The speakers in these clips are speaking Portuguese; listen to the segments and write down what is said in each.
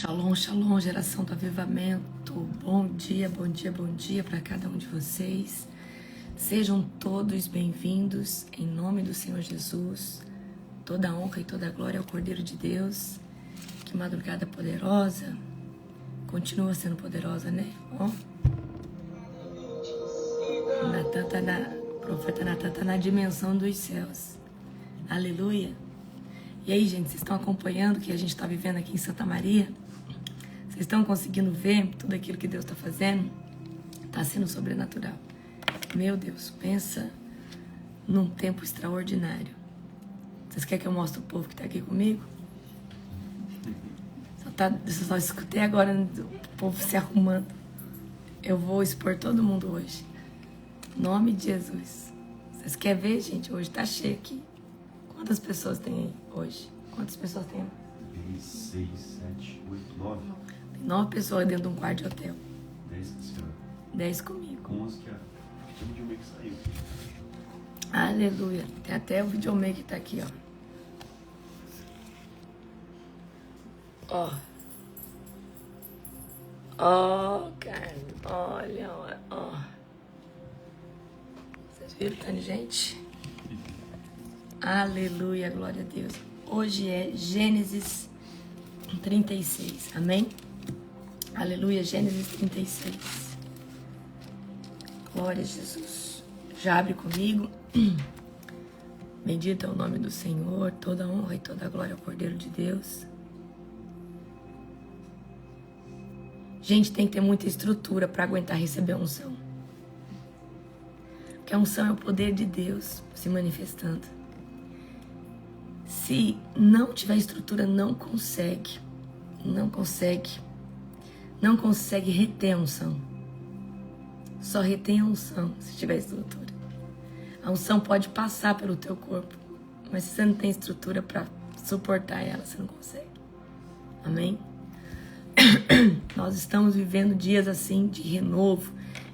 Shalom, shalom, geração do avivamento. Bom dia, bom dia, bom dia para cada um de vocês. Sejam todos bem-vindos em nome do Senhor Jesus. Toda a honra e toda a glória ao Cordeiro de Deus. Que madrugada poderosa. Continua sendo poderosa, né? Ó. O profeta Natan tá na dimensão dos céus. Aleluia. E aí, gente, vocês estão acompanhando o que a gente está vivendo aqui em Santa Maria? Vocês estão conseguindo ver tudo aquilo que Deus está fazendo? Está sendo sobrenatural. Meu Deus, pensa num tempo extraordinário. Vocês querem que eu mostre o povo que está aqui comigo? Só escutei agora o povo se arrumando. Eu vou expor todo mundo hoje. Em nome de Jesus. Vocês querem ver, gente? Hoje está cheio aqui. Quantas pessoas tem aí hoje? Quantas pessoas tem? 6, 7, 8, 9. Tem 9 pessoas dentro de um quarto de hotel. 10 com a senhora. 10 comigo. Com 11 que tem um videomaker que saiu. Aleluia. Tem até o videomaker que tá aqui, ó. Ó, cara. Olha, ó. Vocês viram tanto de gente? Aleluia, glória a Deus. Hoje é Gênesis 36, amém? Aleluia, Gênesis 36. Glória a Jesus. Já abre comigo. Bendito é o nome do Senhor, toda honra e toda glória ao Cordeiro de Deus. Gente, tem que ter muita estrutura para aguentar receber a unção. Porque a unção é o poder de Deus se manifestando. Se não tiver estrutura, não consegue reter a unção. Só retém a unção se tiver estrutura. A unção pode passar pelo teu corpo, mas se você não tem estrutura para suportar ela, você não consegue. Amém? Nós estamos vivendo dias assim de renovo,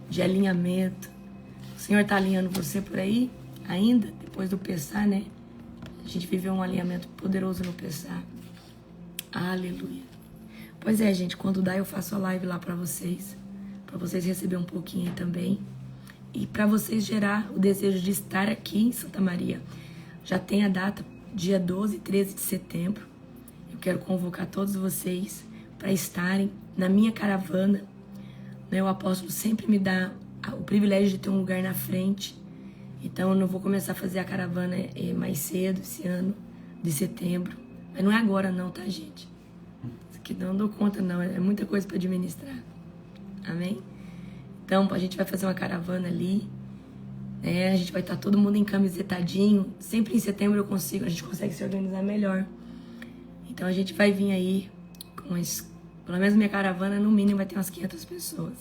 de alinhamento. O Senhor está alinhando você por aí ainda, depois do Pessah, né? A gente viveu um alinhamento poderoso no Pessah. Aleluia. Pois é, gente, quando dá eu faço a live lá para vocês receberem um pouquinho aí também. E para vocês gerar o desejo de estar aqui em Santa Maria. Já tem a data, dia 12 e 13 de setembro. Eu quero convocar todos vocês para estarem na minha caravana. O apóstolo sempre me dá o privilégio de ter um lugar na frente. Então eu não vou começar a fazer a caravana mais cedo, esse ano, de setembro. Mas não é agora não, tá, gente? Isso aqui não dou conta não, é muita coisa para administrar. Amém? Então a gente vai fazer uma caravana ali, né? A gente vai estar todo mundo em camisetadinho. Sempre em setembro a gente consegue se organizar melhor. Então a gente vai vir aí com pelo menos minha caravana no mínimo vai ter umas 500 pessoas.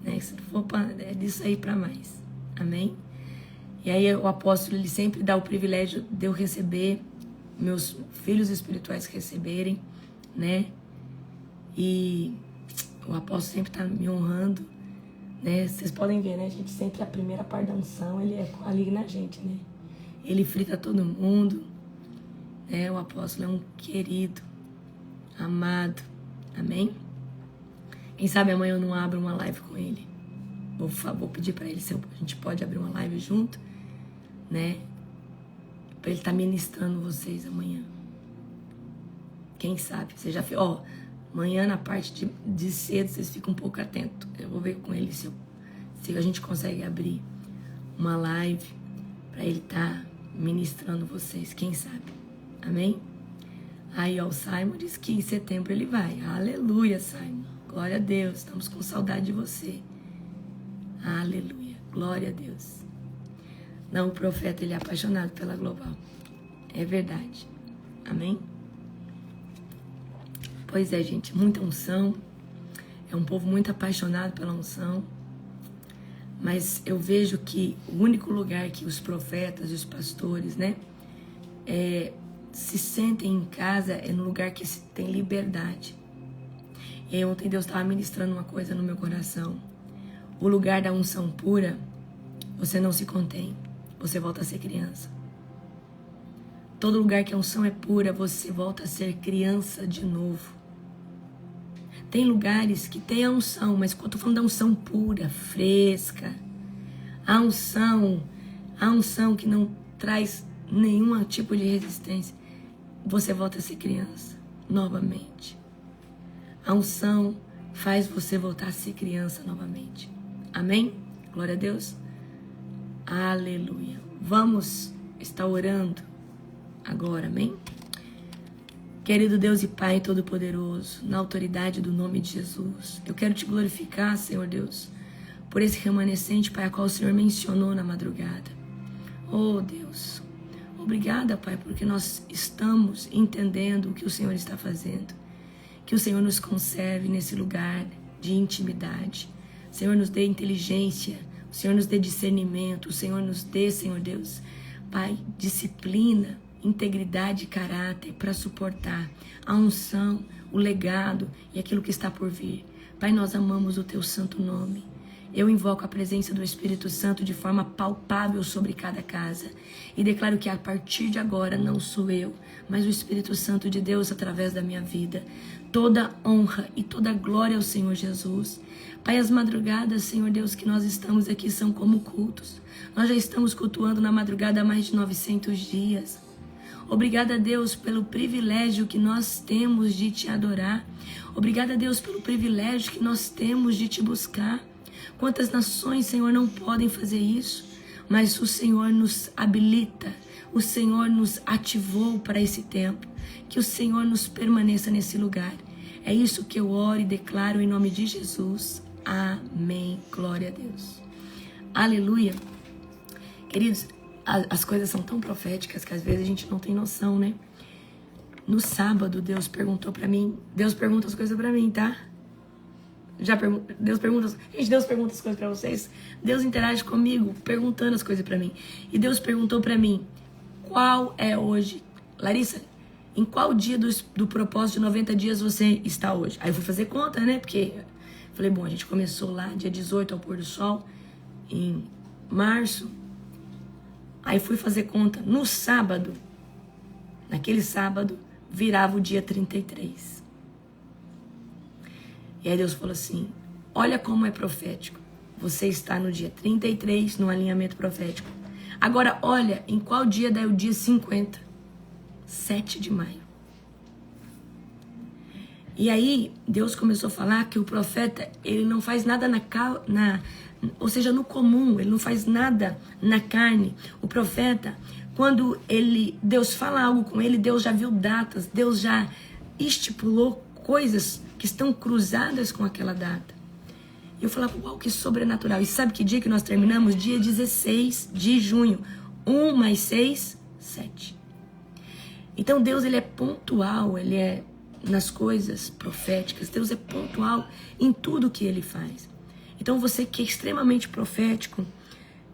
Né? Se for é disso aí para mais. Amém? E aí o apóstolo, ele sempre dá o privilégio de eu receber, meus filhos espirituais receberem, né? E o apóstolo sempre tá me honrando, né? Vocês podem ver, né, gente? Sempre a primeira parte da unção, ele é ali na gente, né? Ele frita todo mundo, né? O apóstolo é um querido, amado, amém? Quem sabe amanhã eu não abro uma live com ele. Vou pedir para ele se a gente pode abrir uma live junto, né? Para ele estar ministrando vocês amanhã. Quem sabe? Você já fez. Ó, amanhã na parte de cedo vocês ficam um pouco atentos. Eu vou ver com ele se a gente consegue abrir uma live para ele estar ministrando vocês. Quem sabe? Amém? Aí, ó, o Simon disse que em setembro ele vai. Aleluia, Simon. Glória a Deus. Estamos com saudade de você. Aleluia, glória a Deus. Não, o profeta, ele é apaixonado pela Global. É verdade. Amém? Pois é, gente, muita unção. É um povo muito apaixonado pela unção. Mas eu vejo que o único lugar que os profetas e os pastores, né, se sentem em casa é no lugar que se tem liberdade. E aí, ontem Deus estava ministrando uma coisa no meu coração. O lugar da unção pura, você não se contém, você volta a ser criança. Todo lugar que a unção é pura, você volta a ser criança de novo. Tem lugares que tem a unção, mas quando eu tô falando da unção pura, fresca, a unção que não traz nenhum tipo de resistência, você volta a ser criança novamente. A unção faz você voltar a ser criança novamente. Amém? Glória a Deus. Aleluia. Vamos estar orando agora, amém? Querido Deus e Pai Todo-Poderoso, na autoridade do nome de Jesus, eu quero te glorificar, Senhor Deus, por esse remanescente, Pai, a qual o Senhor mencionou na madrugada. Oh, Deus, obrigada, Pai, porque nós estamos entendendo o que o Senhor está fazendo. Que o Senhor nos conserve nesse lugar de intimidade. O Senhor nos dê inteligência, o Senhor nos dê discernimento, o Senhor nos dê, Senhor Deus, Pai, disciplina, integridade e caráter para suportar a unção, o legado e aquilo que está por vir. Pai, nós amamos o Teu santo nome. Eu invoco a presença do Espírito Santo de forma palpável sobre cada casa e declaro que a partir de agora não sou eu, mas o Espírito Santo de Deus através da minha vida. Toda honra e toda glória ao Senhor Jesus. Pai, as madrugadas, Senhor Deus, que nós estamos aqui são como cultos. Nós já estamos cultuando na madrugada há mais de 900 dias. Obrigada, Deus, pelo privilégio que nós temos de Te adorar. Obrigada, Deus, pelo privilégio que nós temos de Te buscar. Quantas nações, Senhor, não podem fazer isso, mas o Senhor nos habilita, o Senhor nos ativou para esse tempo, que o Senhor nos permaneça nesse lugar. É isso que eu oro e declaro em nome de Jesus. Amém. Glória a Deus. Aleluia. Queridos, as coisas são tão proféticas que às vezes a gente não tem noção, né? No sábado, Deus perguntou para mim, Deus pergunta as coisas para mim, tá? Deus pergunta as coisas para vocês. Deus interage comigo, perguntando as coisas para mim. E Deus perguntou para mim, qual é hoje? Larissa, em qual dia do propósito de 90 dias você está hoje? Aí eu fui fazer conta, né? Porque falei, bom, a gente começou lá dia 18 ao pôr do sol, em março. Aí fui fazer conta. No sábado, naquele sábado, virava o dia 33. E aí Deus falou assim, olha como é profético. Você está no dia 33, no alinhamento profético. Agora, olha, em qual dia dá o dia 50? 7 de maio. E aí, Deus começou a falar que o profeta, ele não faz nada ou seja, no comum, ele não faz nada na carne. O profeta, quando Deus fala algo com ele, Deus já viu datas, Deus já estipulou coisas que estão cruzadas com aquela data. E eu falava, uau, que sobrenatural. E sabe que dia que nós terminamos? Dia 16 de junho. 1 mais 6, 7. Então Deus, ele é pontual, ele é nas coisas proféticas. Deus é pontual em tudo que ele faz. Então você que é extremamente profético,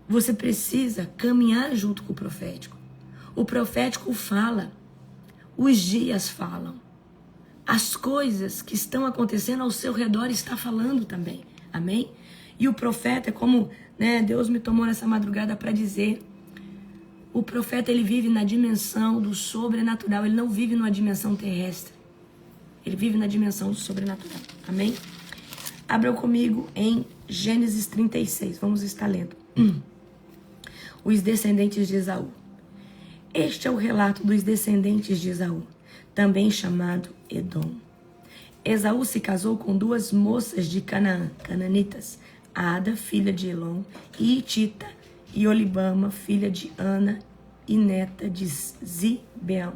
você precisa caminhar junto com o profético. O profético fala, os dias falam. As coisas que estão acontecendo ao seu redor está falando também. Amém? E o profeta é como, né, Deus me tomou nessa madrugada para dizer, o profeta, ele vive na dimensão do sobrenatural, ele não vive numa dimensão terrestre. Ele vive na dimensão do sobrenatural. Amém? Abra comigo em Gênesis 36. Vamos estar lendo. Os descendentes de Esaú. Este é o relato dos descendentes de Esaú, também chamado Edom. Esaú se casou com 2 moças de Canaã, cananitas, Ada, filha de Elon, e Itita, e Olibama, filha de Ana, e neta de Zibeão,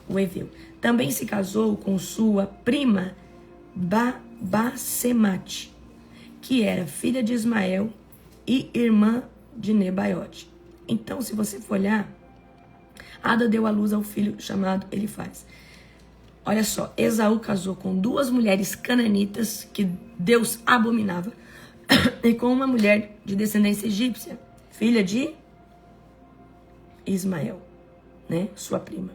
o Eveu. Também se casou com sua prima Basemate, que era filha de Ismael e irmã de Nebaiote. Então, se você for olhar, Ada deu à luz ao filho chamado Elifaz. Olha só, Esaú casou com 2 mulheres cananitas que Deus abominava e com uma mulher de descendência egípcia, filha de Ismael, né, sua prima.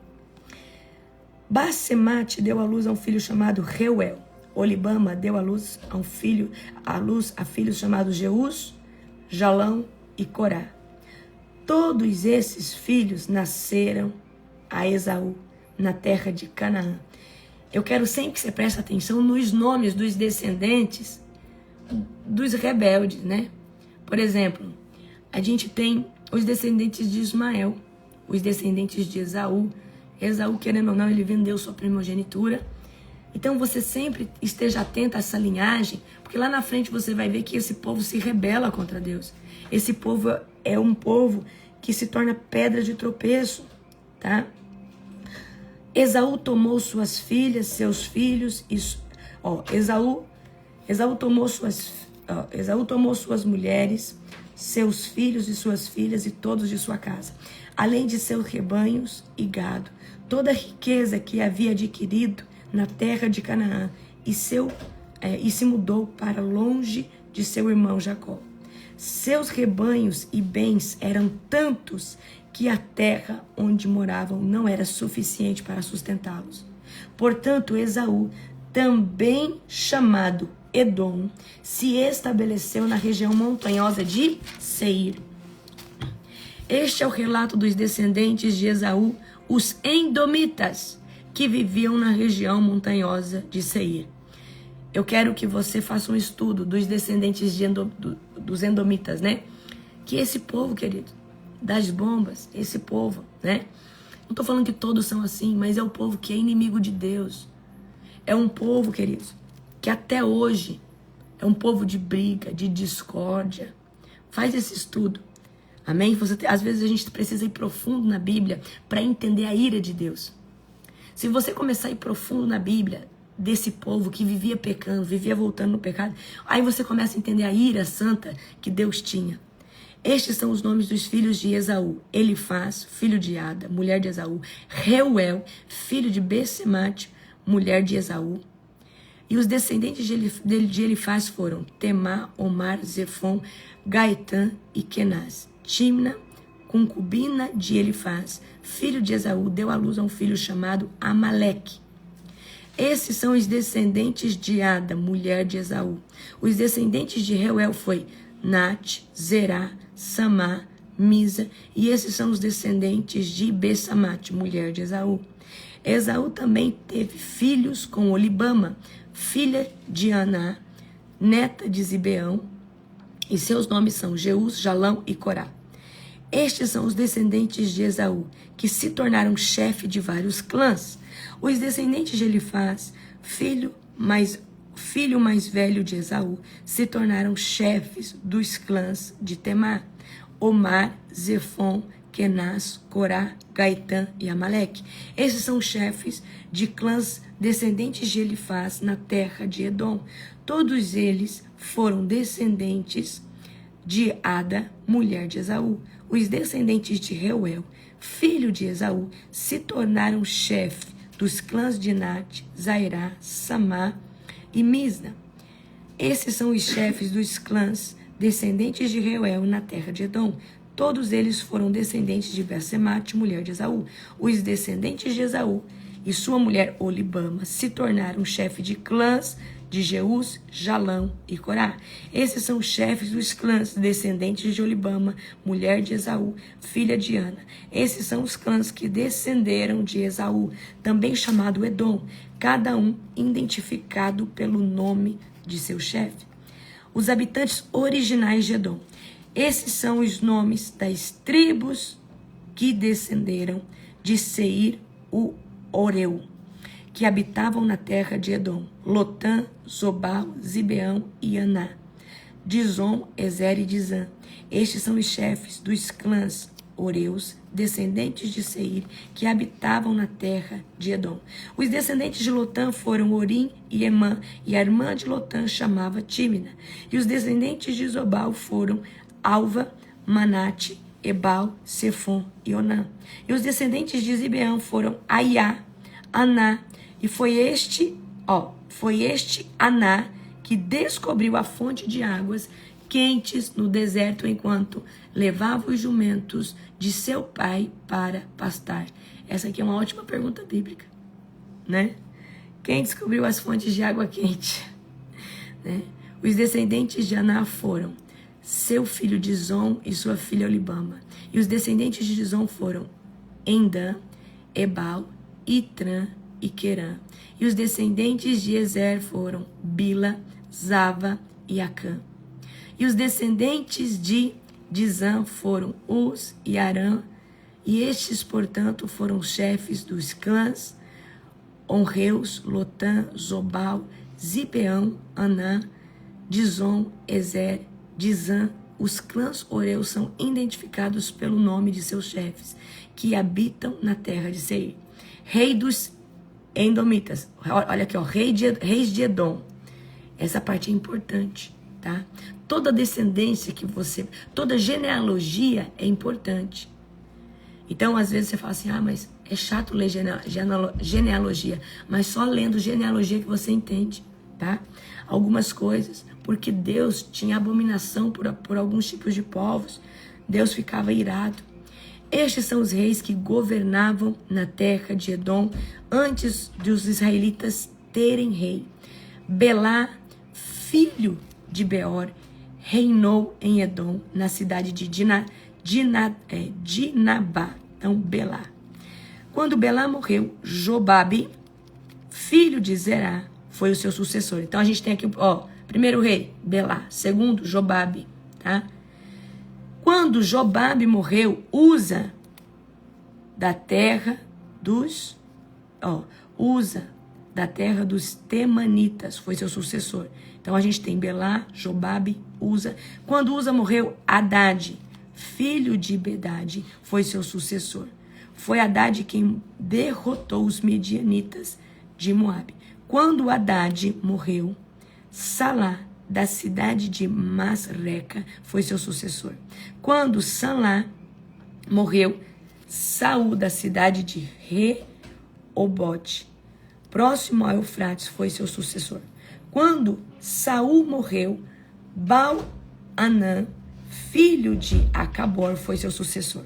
Basemate deu à luz a um filho chamado Reuel. Olibama deu à luz a filhos chamados Jeús, Jalão e Corá. Todos esses filhos nasceram a Esaú na terra de Canaã. Eu quero sempre que você preste atenção nos nomes dos descendentes dos rebeldes, né? Por exemplo, a gente tem os descendentes de Ismael, os descendentes de Esaú. Esaú, querendo ou não, ele vendeu sua primogenitura. Então você sempre esteja atento a essa linhagem, porque lá na frente você vai ver que esse povo se rebela contra Deus. Esse povo é um povo que se torna pedra de tropeço, tá? Esaú tomou suas filhas, seus filhos, Esaú tomou suas mulheres, seus filhos e suas filhas e todos de sua casa, além de seus rebanhos e gado, toda a riqueza que havia adquirido na terra de Canaã, e se mudou para longe de seu irmão Jacó. Seus rebanhos e bens eram tantos que a terra onde moravam não era suficiente para sustentá-los. Portanto, Esaú, também chamado Edom, se estabeleceu na região montanhosa de Seir. Este é o relato dos descendentes de Esaú, os Edomitas, que viviam na região montanhosa de Seir. Eu quero que você faça um estudo dos descendentes dos Edomitas, né? Que esse povo, querido, das bombas, esse povo, né? Não estou falando que todos são assim, mas é o povo que é inimigo de Deus. É um povo, queridos, que até hoje é um povo de briga, de discórdia. Faz esse estudo. Amém? Às vezes a gente precisa ir profundo na Bíblia para entender a ira de Deus. Se você começar a ir profundo na Bíblia desse povo que vivia pecando, vivia voltando no pecado, aí você começa a entender a ira santa que Deus tinha. Estes são os nomes dos filhos de Esaú: Elifaz, filho de Ada, mulher de Esaú; Reuel, filho de Besemate, mulher de Esaú. E os descendentes de Elifaz foram Temá, Omar, Zefon, Gaetã e Kenaz. Timna, concubina de Elifaz, filho de Esaú, deu à luz a um filho chamado Amaleque. Esses são os descendentes de Ada, mulher de Esaú. Os descendentes de Reuel foi Nat, Zerá, Samá, Misa, e esses são os descendentes de Bessamate, mulher de Esaú. Esaú também teve filhos com Olibama, filha de Aná, neta de Zibeão, e seus nomes são Jeus, Jalão e Corá. Estes são os descendentes de Esaú, que se tornaram chefe de vários clãs. Os descendentes de Elifaz, filho mais velho de Esaú, se tornaram chefes dos clãs de Temá, Omar, Zefon, Kenaz, Corá, Gaetã e Amaleque. Esses são chefes de clãs descendentes de Elifaz na terra de Edom. Todos eles foram descendentes de Ada, mulher de Esaú. Os descendentes de Reuel, filho de Esaú, se tornaram chefe dos clãs de Nat, Zairá, Samá e Misna. Esses são os chefes dos clãs descendentes de Reuel na terra de Edom. Todos eles foram descendentes de Besemate, mulher de Esaú. Os descendentes de Esaú e sua mulher Olibama se tornaram chefe de clãs de Jeus, Jalão e Corá. Esses são os chefes dos clãs descendentes de Olibama, mulher de Esaú, filha de Ana. Esses são os clãs que descenderam de Esaú, também chamado Edom, cada um identificado pelo nome de seu chefe. Os habitantes originais de Edom. Esses são os nomes das tribos que descenderam de Seir, o Oreu, que habitavam na terra de Edom: Lotã, Zobal, Zibeão e Aná, Dizon, Ezer e Dizã. Estes são os chefes dos clãs Oreus, descendentes de Seir, que habitavam na terra de Edom. Os descendentes de Lotã foram Orim e Emã, e a irmã de Lotã chamava Tímina. E os descendentes de Zobal foram Alva, Manate, Ebal, Sefon e Onã. E os descendentes de Zibeão foram Aiá, Aná, e foi este Aná que descobriu a fonte de águas quentes no deserto enquanto levava os jumentos de seu pai para pastar. Essa aqui é uma ótima pergunta bíblica, né? Quem descobriu as fontes de água quente? Né? Os descendentes de Aná foram seu filho Dizon e sua filha Olibama. E os descendentes de Dizon foram Endã, Ebal, Itrã e Querã. E os descendentes de Ezer foram Bila, Zava e Acã. E os descendentes de Dizã foram Uz e Arã. E estes, portanto, foram os chefes dos clãs Onreus, Lotã, Zobal, Zibeão, Anã, Dizon, Ezer, Dizã. Os clãs Oreus são identificados pelo nome de seus chefes, que habitam na terra de Seir. Rei dos Edomitas. Olha aqui, ó, reis de Edom. Essa parte é importante, tá? Toda descendência que você... Toda genealogia é importante. Então, às vezes você fala assim, mas é chato ler genealogia. Mas só lendo genealogia que você entende, tá? Algumas coisas, porque Deus tinha abominação por alguns tipos de povos. Deus ficava irado. Estes são os reis que governavam na terra de Edom antes dos israelitas terem rei. Belá, filho de Beor, reinou em Edom, na cidade de Dinabá. Então, Belá. Quando Belá morreu, Jobabe, filho de Zerá, foi o seu sucessor. Então, a gente tem aqui, primeiro rei, Belá. Segundo, Jobabe, tá? Quando Jobabe morreu, Uza, da terra dos... Uza, da terra dos Temanitas, foi seu sucessor. Então, a gente tem Belá, Jobabe, Uza. Quando Uza morreu, Haddad, filho de Bedade, foi seu sucessor. Foi Haddad quem derrotou os medianitas de Moabe. Quando Haddad morreu, Salá, da cidade de Masreca, foi seu sucessor. Quando Salá morreu, Saul, da cidade de Reobote, próximo ao Eufrates, foi seu sucessor. Quando Saul morreu, Baal-Anã, filho de Acabor, foi seu sucessor.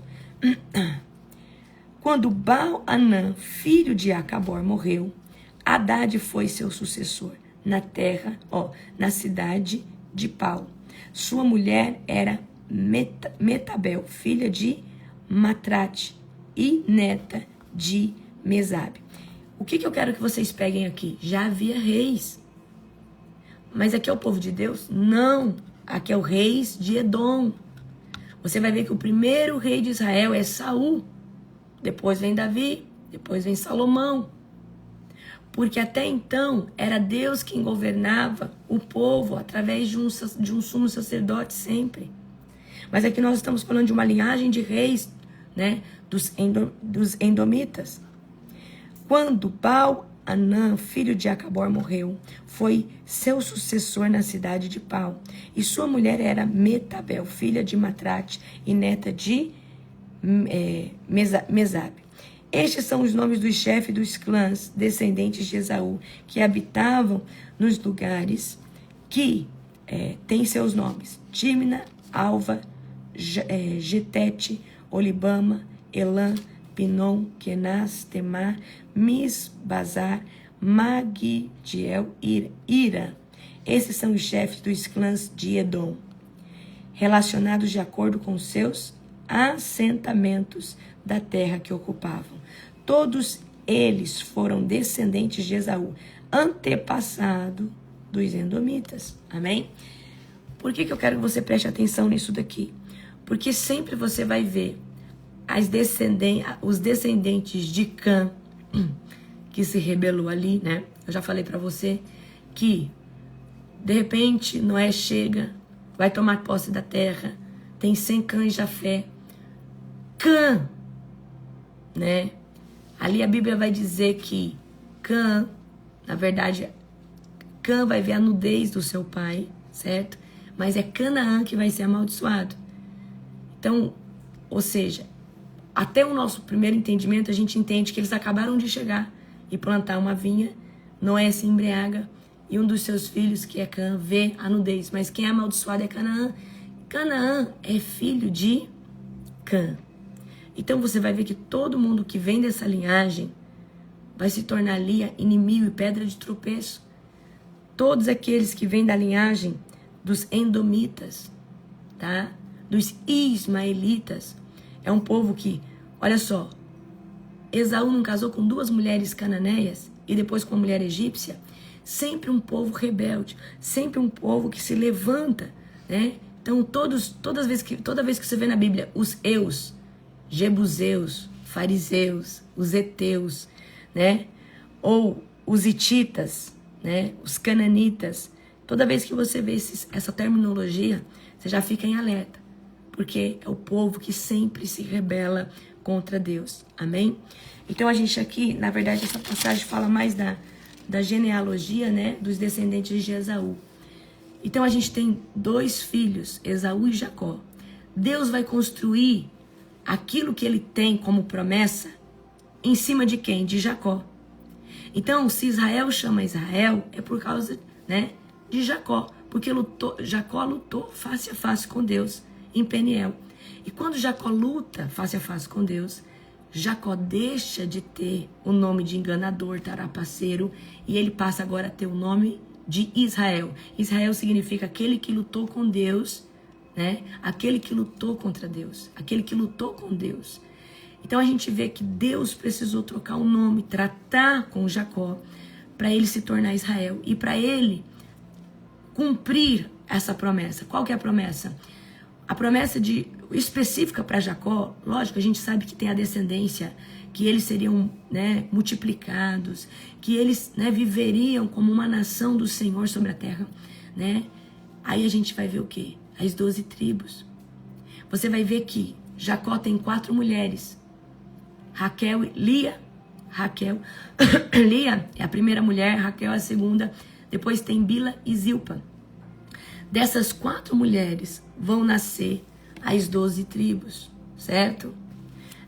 Quando Baal-Anã, filho de Acabor, morreu, Haddad foi seu sucessor na terra, na cidade de Pau. Sua mulher era Metabel, filha de Matrate e neta de Mesabe. O que eu quero que vocês peguem aqui? Já havia reis. Mas aqui é o povo de Deus? Não. Aqui é o reis de Edom. Você vai ver que o primeiro rei de Israel é Saul. Depois vem Davi. Depois vem Salomão. Porque até então era Deus quem governava o povo através de um sumo sacerdote sempre. Mas aqui nós estamos falando de uma linhagem de reis, né, dos Edomitas. Quando Baal-Anã, filho de Acabor, morreu, foi seu sucessor na cidade de Pau. E sua mulher era Metabel, filha de Matrate e neta de Mesabe. Estes são os nomes dos chefes dos clãs descendentes de Esaú, que habitavam nos lugares que têm seus nomes: Tímina, Alva, Getete, Olibama, Elã, Pinom, Kenaz, Temar, Misbazar, Magidiel e Ira. Esses são os chefes dos clãs de Edom, relacionados de acordo com seus assentamentos da terra que ocupavam. Todos eles foram descendentes de Esaú, antepassado dos Edomitas. Amém? Por que eu quero que você preste atenção nisso daqui? Porque sempre você vai ver os descendentes de Cã, que se rebelou ali, né? Eu já falei para você que, de repente, Noé chega, vai tomar posse da terra, tem 100 cães de Jafé. Cã, né? Ali a Bíblia vai dizer que Cã, na verdade, Cã vai ver a nudez do seu pai, certo? Mas é Canaã que vai ser amaldiçoado. Então, ou seja, até o nosso primeiro entendimento, a gente entende que eles acabaram de chegar e plantar uma vinha. Noé se embriaga e um dos seus filhos, que é Cã, vê a nudez. Mas quem é amaldiçoado é Canaã. Canaã é filho de Cã. Então você vai ver que todo mundo que vem dessa linhagem vai se tornar ali inimigo e pedra de tropeço. Todos aqueles que vêm da linhagem dos Edomitas, tá? Dos Ismaelitas. É um povo que, olha só, Esaú não casou com 2 mulheres cananeias e depois com uma mulher egípcia? Sempre um povo rebelde, sempre um povo que se levanta, né? Então, toda vez que você vê na Bíblia os eus, jebuseus, fariseus, os heteus, né? Ou os hititas, né? Os cananitas, toda vez que você vê essa terminologia, você já fica em alerta, porque é o povo que sempre se rebela contra Deus. Amém? Então a gente aqui, na verdade, essa passagem fala mais da genealogia, né, dos descendentes de Esaú. Então a gente tem 2 filhos, Esaú e Jacó. Deus vai construir aquilo que ele tem como promessa em cima de quem? De Jacó. Então, se Israel chama Israel, é por causa, né, de Jacó, porque Jacó lutou face a face com Deus em Peniel. E quando Jacó luta face a face com Deus, Jacó deixa de ter o nome de enganador, trapaceiro, e ele passa agora a ter o nome de Israel. Israel significa aquele que lutou com Deus, né? Aquele que lutou contra Deus, aquele que lutou com Deus. Então a gente vê que Deus precisou trocar o nome, tratar com Jacó, para ele se tornar Israel e para ele cumprir essa promessa. Qual que é a promessa? A promessa específica para Jacó, lógico, a gente sabe que tem a descendência, que eles seriam, né, multiplicados, que eles, né, viveriam como uma nação do Senhor sobre a terra, né? Aí a gente vai ver o quê? As 12 tribos. Você vai ver que Jacó tem 4 mulheres. Lia é a primeira mulher, Raquel é a segunda, depois tem Bila e Zilpa. Dessas 4 mulheres vão nascer as 12 tribos, certo?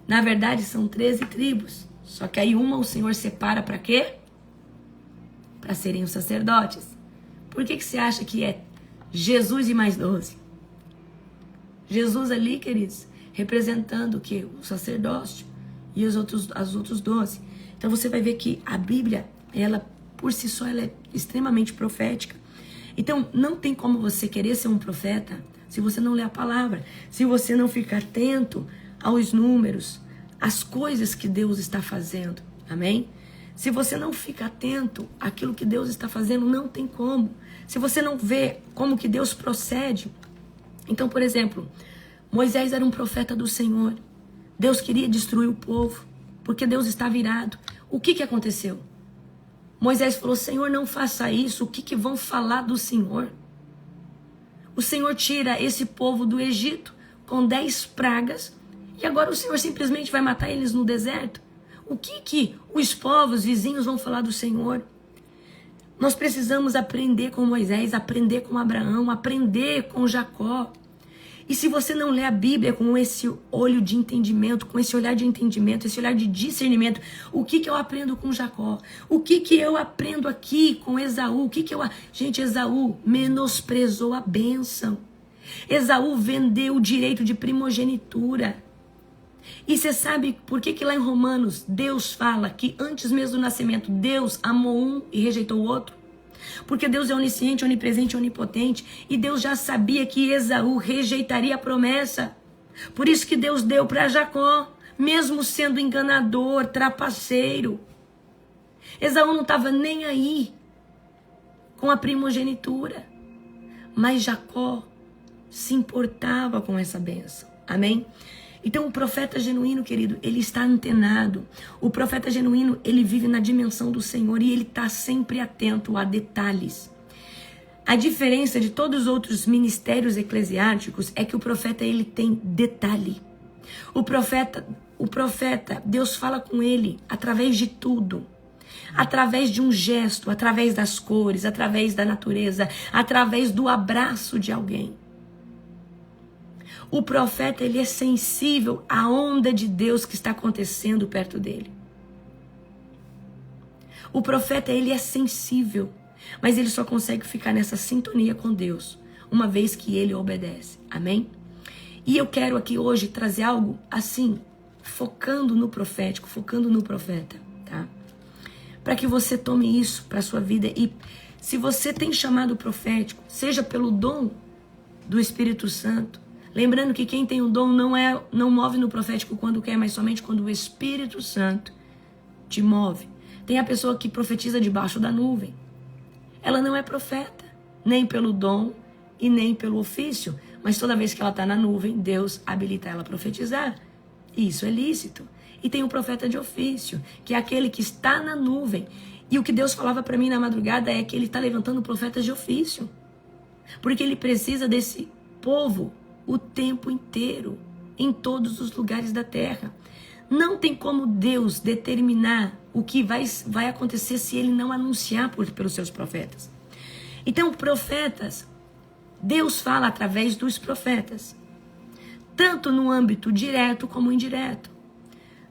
Na verdade são 13 tribos, só que aí uma o Senhor separa para quê? Para serem os sacerdotes. Por que você acha que é Jesus e mais 12? Jesus ali, queridos, representando o quê? O sacerdócio e as outros 12. Então você vai ver que a Bíblia, ela por si só, ela é extremamente profética. Então não tem como você querer ser um profeta se você não ler a palavra, se você não ficar atento aos números, às coisas que Deus está fazendo. Amém? Se você não fica atento àquilo que Deus está fazendo, não tem como. Se você não vê como que Deus procede. Então, por exemplo, Moisés era um profeta do Senhor. Deus queria destruir o povo, porque Deus estava irado. O que aconteceu? Moisés falou, Senhor, não faça isso. O que vão falar do Senhor? O Senhor tira esse povo do Egito com 10 pragas e agora o Senhor simplesmente vai matar eles no deserto? O que os povos vizinhos vão falar do Senhor? Nós precisamos aprender com Moisés, aprender com Abraão, aprender com Jacó. E se você não lê a Bíblia com esse olho de entendimento, com esse olhar de entendimento, esse olhar de discernimento, o que eu aprendo com Jacó? O que eu aprendo aqui com Esaú? Gente, Esaú menosprezou a bênção. Esaú vendeu o direito de primogenitura. E você sabe por que lá em Romanos Deus fala que antes mesmo do nascimento Deus amou um e rejeitou o outro? Porque Deus é onisciente, onipresente e onipotente. E Deus já sabia que Esaú rejeitaria a promessa. Por isso que Deus deu para Jacó, mesmo sendo enganador, trapaceiro. Esaú não estava nem aí com a primogenitura. Mas Jacó se importava com essa bênção. Amém? Então o profeta genuíno, querido, ele está antenado. O profeta genuíno, ele vive na dimensão do Senhor e ele está sempre atento a detalhes. A diferença de todos os outros ministérios eclesiásticos é que o profeta, ele tem detalhe. O profeta, Deus fala com ele através de tudo. Através de um gesto, através das cores, através da natureza, através do abraço de alguém. O profeta, ele é sensível à onda de Deus que está acontecendo perto dele. O profeta, ele é sensível, mas ele só consegue ficar nessa sintonia com Deus, uma vez que ele obedece. Amém? E eu quero aqui hoje trazer algo assim, focando no profético, focando no profeta, tá? Para que você tome isso para a sua vida. E se você tem chamado profético, seja pelo dom do Espírito Santo, lembrando que quem tem o dom não move no profético quando quer, mas somente quando o Espírito Santo te move. Tem a pessoa que profetiza debaixo da nuvem. Ela não é profeta, nem pelo dom e nem pelo ofício, mas toda vez que ela está na nuvem, Deus habilita ela a profetizar. E isso é lícito. E tem o profeta de ofício, que é aquele que está na nuvem. E o que Deus falava para mim na madrugada é que ele está levantando profetas de ofício. Porque ele precisa desse povo o tempo inteiro, em todos os lugares da terra. Não tem como Deus determinar o que vai acontecer se ele não anunciar pelos seus profetas. Então, profetas, Deus fala através dos profetas, tanto no âmbito direto como indireto.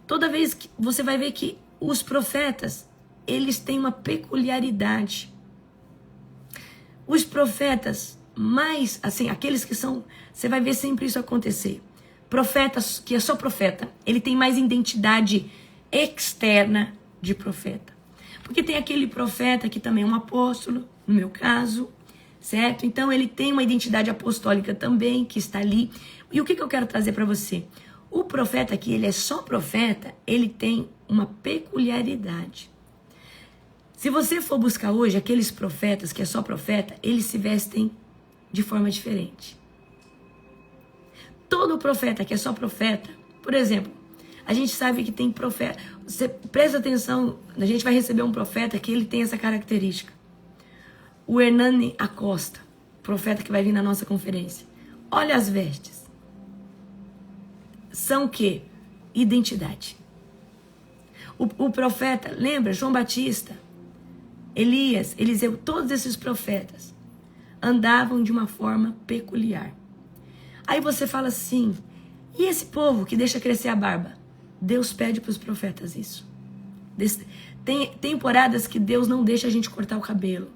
Toda vez que você vai ver que os profetas, eles têm uma peculiaridade. Os profetas, mais assim, aqueles que são, você vai ver sempre isso acontecer. Profetas, que é só profeta, ele tem mais identidade externa de profeta. Porque tem aquele profeta que também é um apóstolo, no meu caso, certo? Então ele tem uma identidade apostólica também, que está ali. E o que eu quero trazer para você? O profeta que ele é só profeta, ele tem uma peculiaridade. Se você for buscar hoje aqueles profetas que é só profeta, eles se vestem de forma diferente. Todo profeta que é só profeta, por exemplo, a gente sabe que tem profeta. Você presta atenção, a gente vai receber um profeta que ele tem essa característica. O Hernani Acosta, profeta que vai vir na nossa conferência. Olha as vestes. São o quê? Identidade. O profeta, lembra? João Batista, Elias, Eliseu, todos esses profetas andavam de uma forma peculiar. Aí você fala assim, e esse povo que deixa crescer a barba? Deus pede para os profetas isso. Tem temporadas que Deus não deixa a gente cortar o cabelo.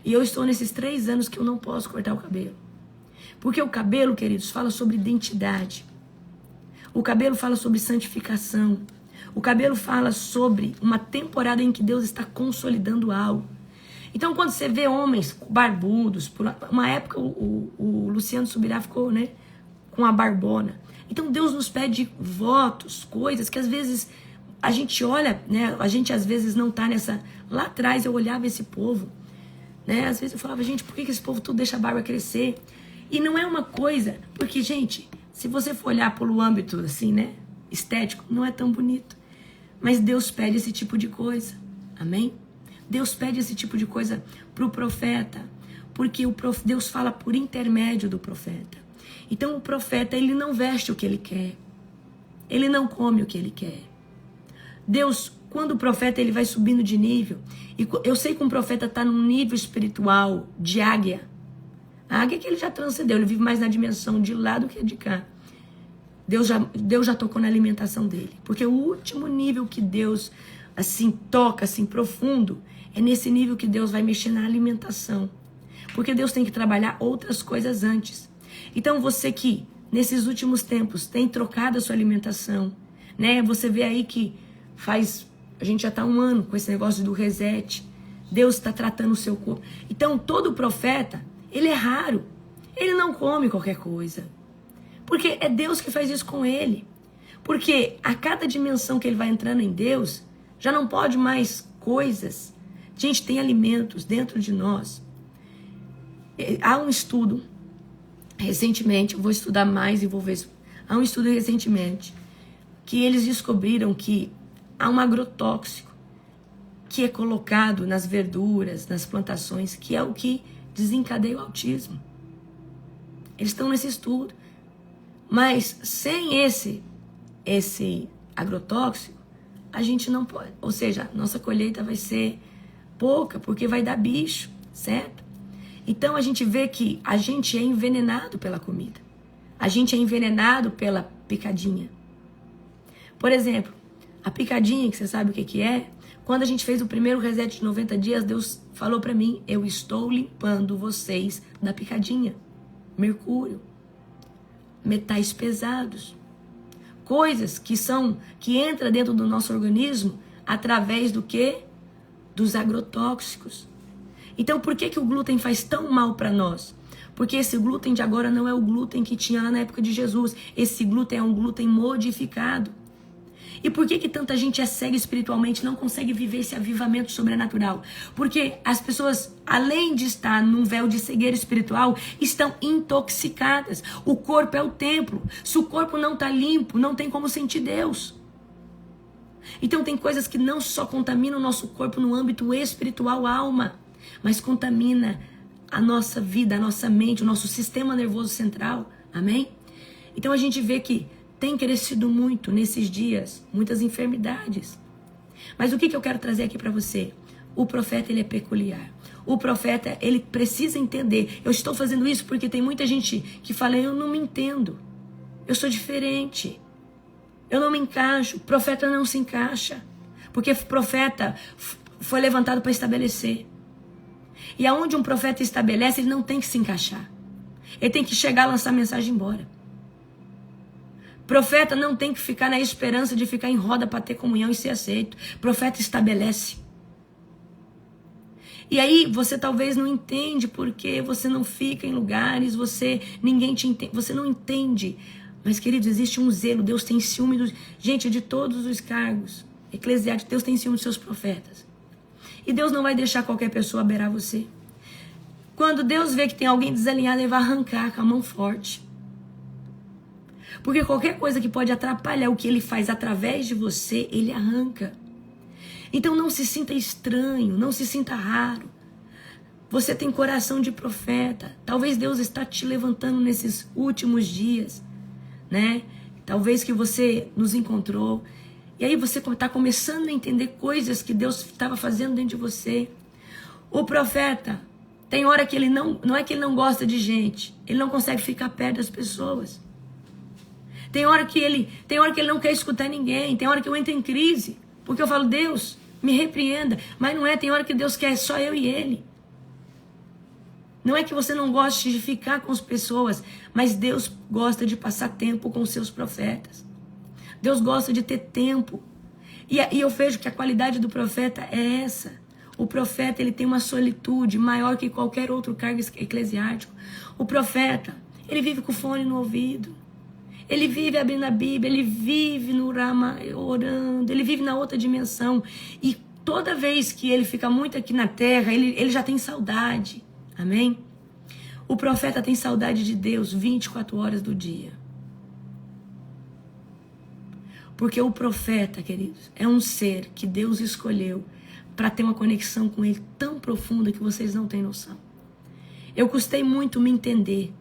E eu estou nesses 3 anos que eu não posso cortar o cabelo. Porque o cabelo, queridos, fala sobre identidade. O cabelo fala sobre santificação. O cabelo fala sobre uma temporada em que Deus está consolidando algo. Então, quando você vê homens barbudos, por uma época o Luciano Subirá ficou, né, com a barbona. Então, Deus nos pede votos, coisas que às vezes a gente olha, né, a gente às vezes não está nessa... Lá atrás eu olhava esse povo, né, às vezes eu falava, gente, por que esse povo tudo deixa a barba crescer? E não é uma coisa, porque, gente, se você for olhar pelo âmbito, assim, né, estético, não é tão bonito. Mas Deus pede esse tipo de coisa, amém? Deus pede esse tipo de coisa para o profeta, porque Deus fala por intermédio do profeta. Então o profeta, ele não veste o que ele quer, ele não come o que ele quer. Deus, quando o profeta ele vai subindo de nível, e eu sei que um profeta está num nível espiritual de águia. A águia que ele já transcendeu, ele vive mais na dimensão de lá do que de cá. Deus já tocou na alimentação dele, porque o último nível que Deus assim toca, assim profundo, é nesse nível que Deus vai mexer na alimentação. Porque Deus tem que trabalhar outras coisas antes. Então você que, nesses últimos tempos, tem trocado a sua alimentação, né? Você vê aí que a gente já está 1 ano com esse negócio do reset. Deus está tratando o seu corpo. Então todo profeta, ele é raro. Ele não come qualquer coisa. Porque é Deus que faz isso com ele. Porque a cada dimensão que ele vai entrando em Deus, já não pode mais coisas. Gente, tem alimentos dentro de nós. Há um estudo, recentemente, eu vou estudar mais e vou ver isso. Há um estudo recentemente, que eles descobriram que há um agrotóxico que é colocado nas verduras, nas plantações, que é o que desencadeia o autismo. Eles estão nesse estudo. Mas sem esse agrotóxico, a gente não pode. Ou seja, nossa colheita vai ser pouca, porque vai dar bicho, certo? Então a gente vê que a gente é envenenado pela comida. A gente é envenenado pela picadinha. Por exemplo, a picadinha, que você sabe o que é, quando a gente fez o primeiro reset de 90 dias, Deus falou para mim, eu estou limpando vocês da picadinha. Mercúrio, metais pesados, coisas que entram dentro do nosso organismo através do quê? Dos agrotóxicos. Então, por que o glúten faz tão mal para nós? Porque esse glúten de agora não é o glúten que tinha lá na época de Jesus. Esse glúten é um glúten modificado. E por que tanta gente é cega espiritualmente, não consegue viver esse avivamento sobrenatural? Porque as pessoas, além de estar num véu de cegueira espiritual, estão intoxicadas. O corpo é o templo. Se o corpo não está limpo, não tem como sentir Deus. Então tem coisas que não só contaminam o nosso corpo no âmbito espiritual, alma, mas contamina a nossa vida, a nossa mente, o nosso sistema nervoso central. Amém? Então a gente vê que tem crescido muito nesses dias, muitas enfermidades. Mas o que eu quero trazer aqui para você? O profeta, ele é peculiar. O profeta, ele precisa entender. Eu estou fazendo isso porque tem muita gente que fala, eu não me entendo. Eu sou diferente. Eu não me encaixo. O profeta não se encaixa. Porque o profeta foi levantado para estabelecer. E aonde um profeta estabelece, ele não tem que se encaixar. Ele tem que chegar, lançar a mensagem e ir embora. Profeta não tem que ficar na esperança de ficar em roda para ter comunhão e ser aceito. Profeta estabelece. E aí você talvez não entende porque você não fica em lugares, ninguém te entende, você não entende. Mas, queridos, existe um zelo. Deus tem ciúme gente, de todos os cargos eclesiásticos. Deus tem ciúme dos seus profetas. E Deus não vai deixar qualquer pessoa beirar você. Quando Deus vê que tem alguém desalinhado, ele vai arrancar com a mão forte. Porque qualquer coisa que pode atrapalhar o que ele faz através de você, ele arranca. Então não se sinta estranho, não se sinta raro. Você tem coração de profeta. Talvez Deus está te levantando nesses últimos dias, né? Talvez que você nos encontrou. E aí você está começando a entender coisas que Deus estava fazendo dentro de você. O profeta, tem hora que ele não é que ele não gosta de gente. Ele não consegue ficar perto das pessoas. Tem hora que ele não quer escutar ninguém. Tem hora que eu entro em crise. Porque eu falo, Deus, me repreenda. Mas não é, tem hora que Deus quer só eu e ele. Não é que você não goste de ficar com as pessoas, mas Deus gosta de passar tempo com os seus profetas. Deus gosta de ter tempo. E eu vejo que a qualidade do profeta é essa. O profeta, ele tem uma solitude maior que qualquer outro cargo eclesiástico. O profeta, ele vive com o fone no ouvido. Ele vive abrindo a Bíblia, ele vive no Rama orando, ele vive na outra dimensão. E toda vez que ele fica muito aqui na terra, ele já tem saudade. Amém? O profeta tem saudade de Deus 24 horas do dia. Porque o profeta, queridos, é um ser que Deus escolheu para ter uma conexão com ele tão profunda que vocês não têm noção. Eu custei muito me entender.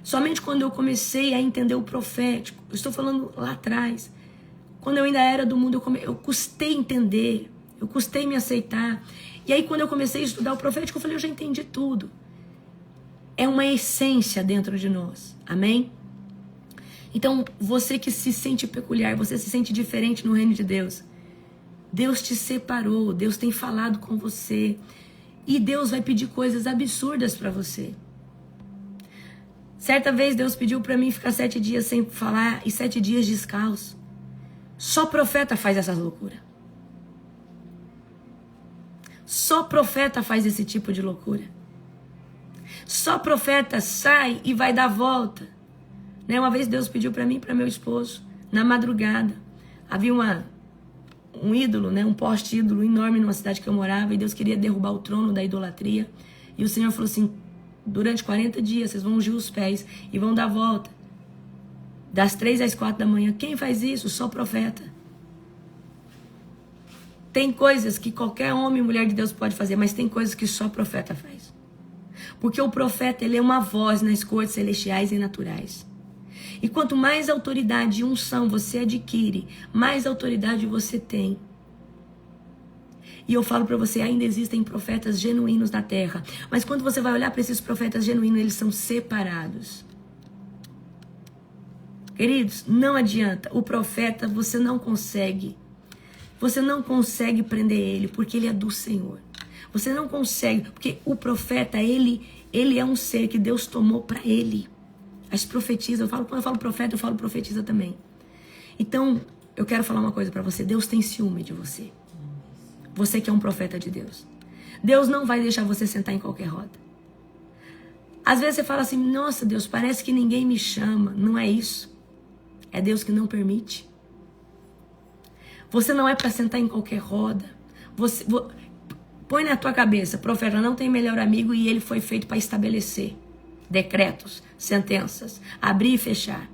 Somente quando eu comecei a entender o profético, eu estou falando lá atrás, quando eu ainda era do mundo, eu custei entender, eu custei me aceitar. E aí quando eu comecei a estudar o profético, eu falei, eu já entendi tudo. É uma essência dentro de nós, amém? Então, você que se sente peculiar, você se sente diferente no reino de Deus, Deus te separou, Deus tem falado com você, e Deus vai pedir coisas absurdas para você. Certa vez Deus pediu para mim ficar 7 dias sem falar e 7 dias descalço. Só profeta faz essas loucuras. Só profeta faz esse tipo de loucura. Só profeta sai e vai dar volta. Né? Uma vez Deus pediu para mim e para meu esposo, na madrugada. Havia um ídolo, né? Um poste ídolo enorme numa cidade que eu morava, e Deus queria derrubar o trono da idolatria. E o Senhor falou assim, durante 40 dias, vocês vão ungir os pés e vão dar volta. Das 3 às 4 da manhã. Quem faz isso? Só profeta. Tem coisas que qualquer homem e mulher de Deus pode fazer, mas tem coisas que só profeta faz. Porque o profeta, ele é uma voz nas cortes celestiais e naturais. E quanto mais autoridade e unção você adquire, mais autoridade você tem. E eu falo para você, ainda existem profetas genuínos na terra. Mas quando você vai olhar para esses profetas genuínos, eles são separados. Queridos, não adianta. O profeta, você não consegue prender ele, porque ele é do Senhor. Você não consegue, porque o profeta, ele é um ser que Deus tomou para ele. As profetisas, quando eu falo profeta, eu falo profetisa também. Então, eu quero falar uma coisa para você. Deus tem ciúme de você. Você que é um profeta de Deus. Deus não vai deixar você sentar em qualquer roda. Às vezes você fala assim, nossa Deus, parece que ninguém me chama. Não é isso. É Deus que não permite. Você não é para sentar em qualquer roda. Põe na tua cabeça, profeta não tem melhor amigo e ele foi feito para estabelecer decretos, sentenças, abrir e fechar.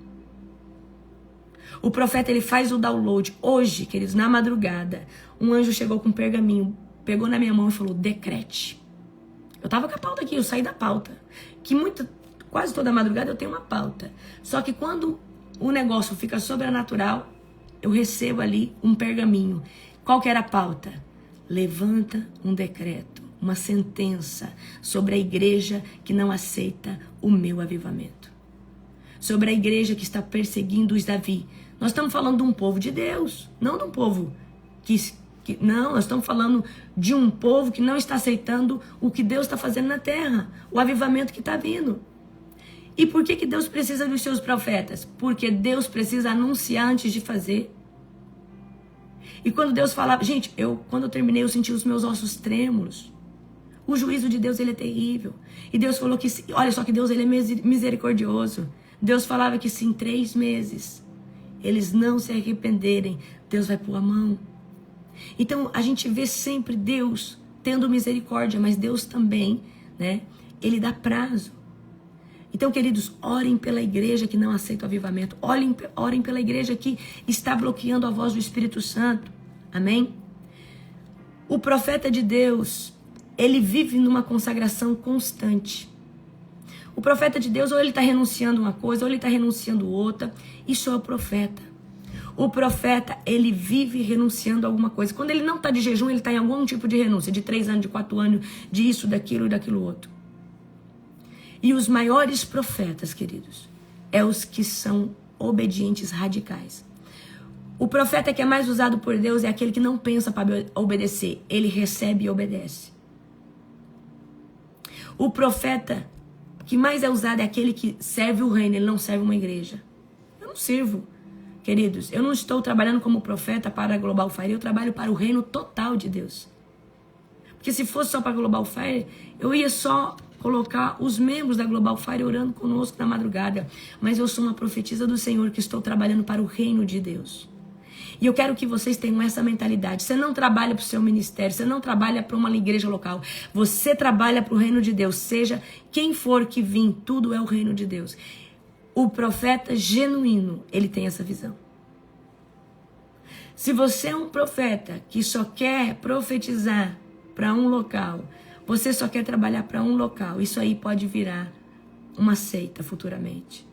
O profeta, ele faz o download. Hoje, queridos, na madrugada, um anjo chegou com um pergaminho, pegou na minha mão e falou, decrete. Eu tava com a pauta aqui, eu saí da pauta. Quase toda madrugada eu tenho uma pauta. Só que quando o negócio fica sobrenatural, eu recebo ali um pergaminho. Qual que era a pauta? Levanta um decreto, uma sentença sobre a igreja que não aceita o meu avivamento. Sobre a igreja que está perseguindo os Davi. Nós estamos falando de um povo de Deus, não de um povo não, nós estamos falando de um povo que não está aceitando o que Deus está fazendo na terra, o avivamento que está vindo. E por que Deus precisa dos seus profetas? Porque Deus precisa anunciar antes de fazer. E quando Deus falava, gente, quando eu terminei, eu senti os meus ossos trêmulos. O juízo de Deus, ele é terrível. E Deus falou que, olha só que Deus, ele é misericordioso. Deus falava que se em 3 meses eles não se arrependerem, Deus vai pôr a mão. Então, a gente vê sempre Deus tendo misericórdia, mas Deus também, né? Ele dá prazo. Então, queridos, orem pela igreja que não aceita o avivamento. Orem pela igreja que está bloqueando a voz do Espírito Santo. Amém? O profeta de Deus, ele vive numa consagração constante. O profeta de Deus, ou ele está renunciando uma coisa, ou ele está renunciando outra. Isso é o profeta. O profeta, ele vive renunciando a alguma coisa. Quando ele não está de jejum, ele está em algum tipo de renúncia. De 3 anos, de 4 anos, de isso, daquilo e daquilo outro. E os maiores profetas, queridos, é os que são obedientes radicais. O profeta que é mais usado por Deus é aquele que não pensa para obedecer. Ele recebe e obedece. O profeta que mais é usado é aquele que serve o reino, ele não serve uma igreja. Eu não sirvo, queridos. Eu não estou trabalhando como profeta para a Global Fire, eu trabalho para o reino total de Deus. Porque se fosse só para a Global Fire, eu ia só colocar os membros da Global Fire orando conosco na madrugada. Mas eu sou uma profetisa do Senhor que estou trabalhando para o reino de Deus. E eu quero que vocês tenham essa mentalidade. Você não trabalha para o seu ministério, você não trabalha para uma igreja local. Você trabalha para o reino de Deus. Seja quem for que vir, tudo é o reino de Deus. O profeta genuíno, ele tem essa visão. Se você é um profeta que só quer profetizar para um local, você só quer trabalhar para um local, isso aí pode virar uma seita futuramente.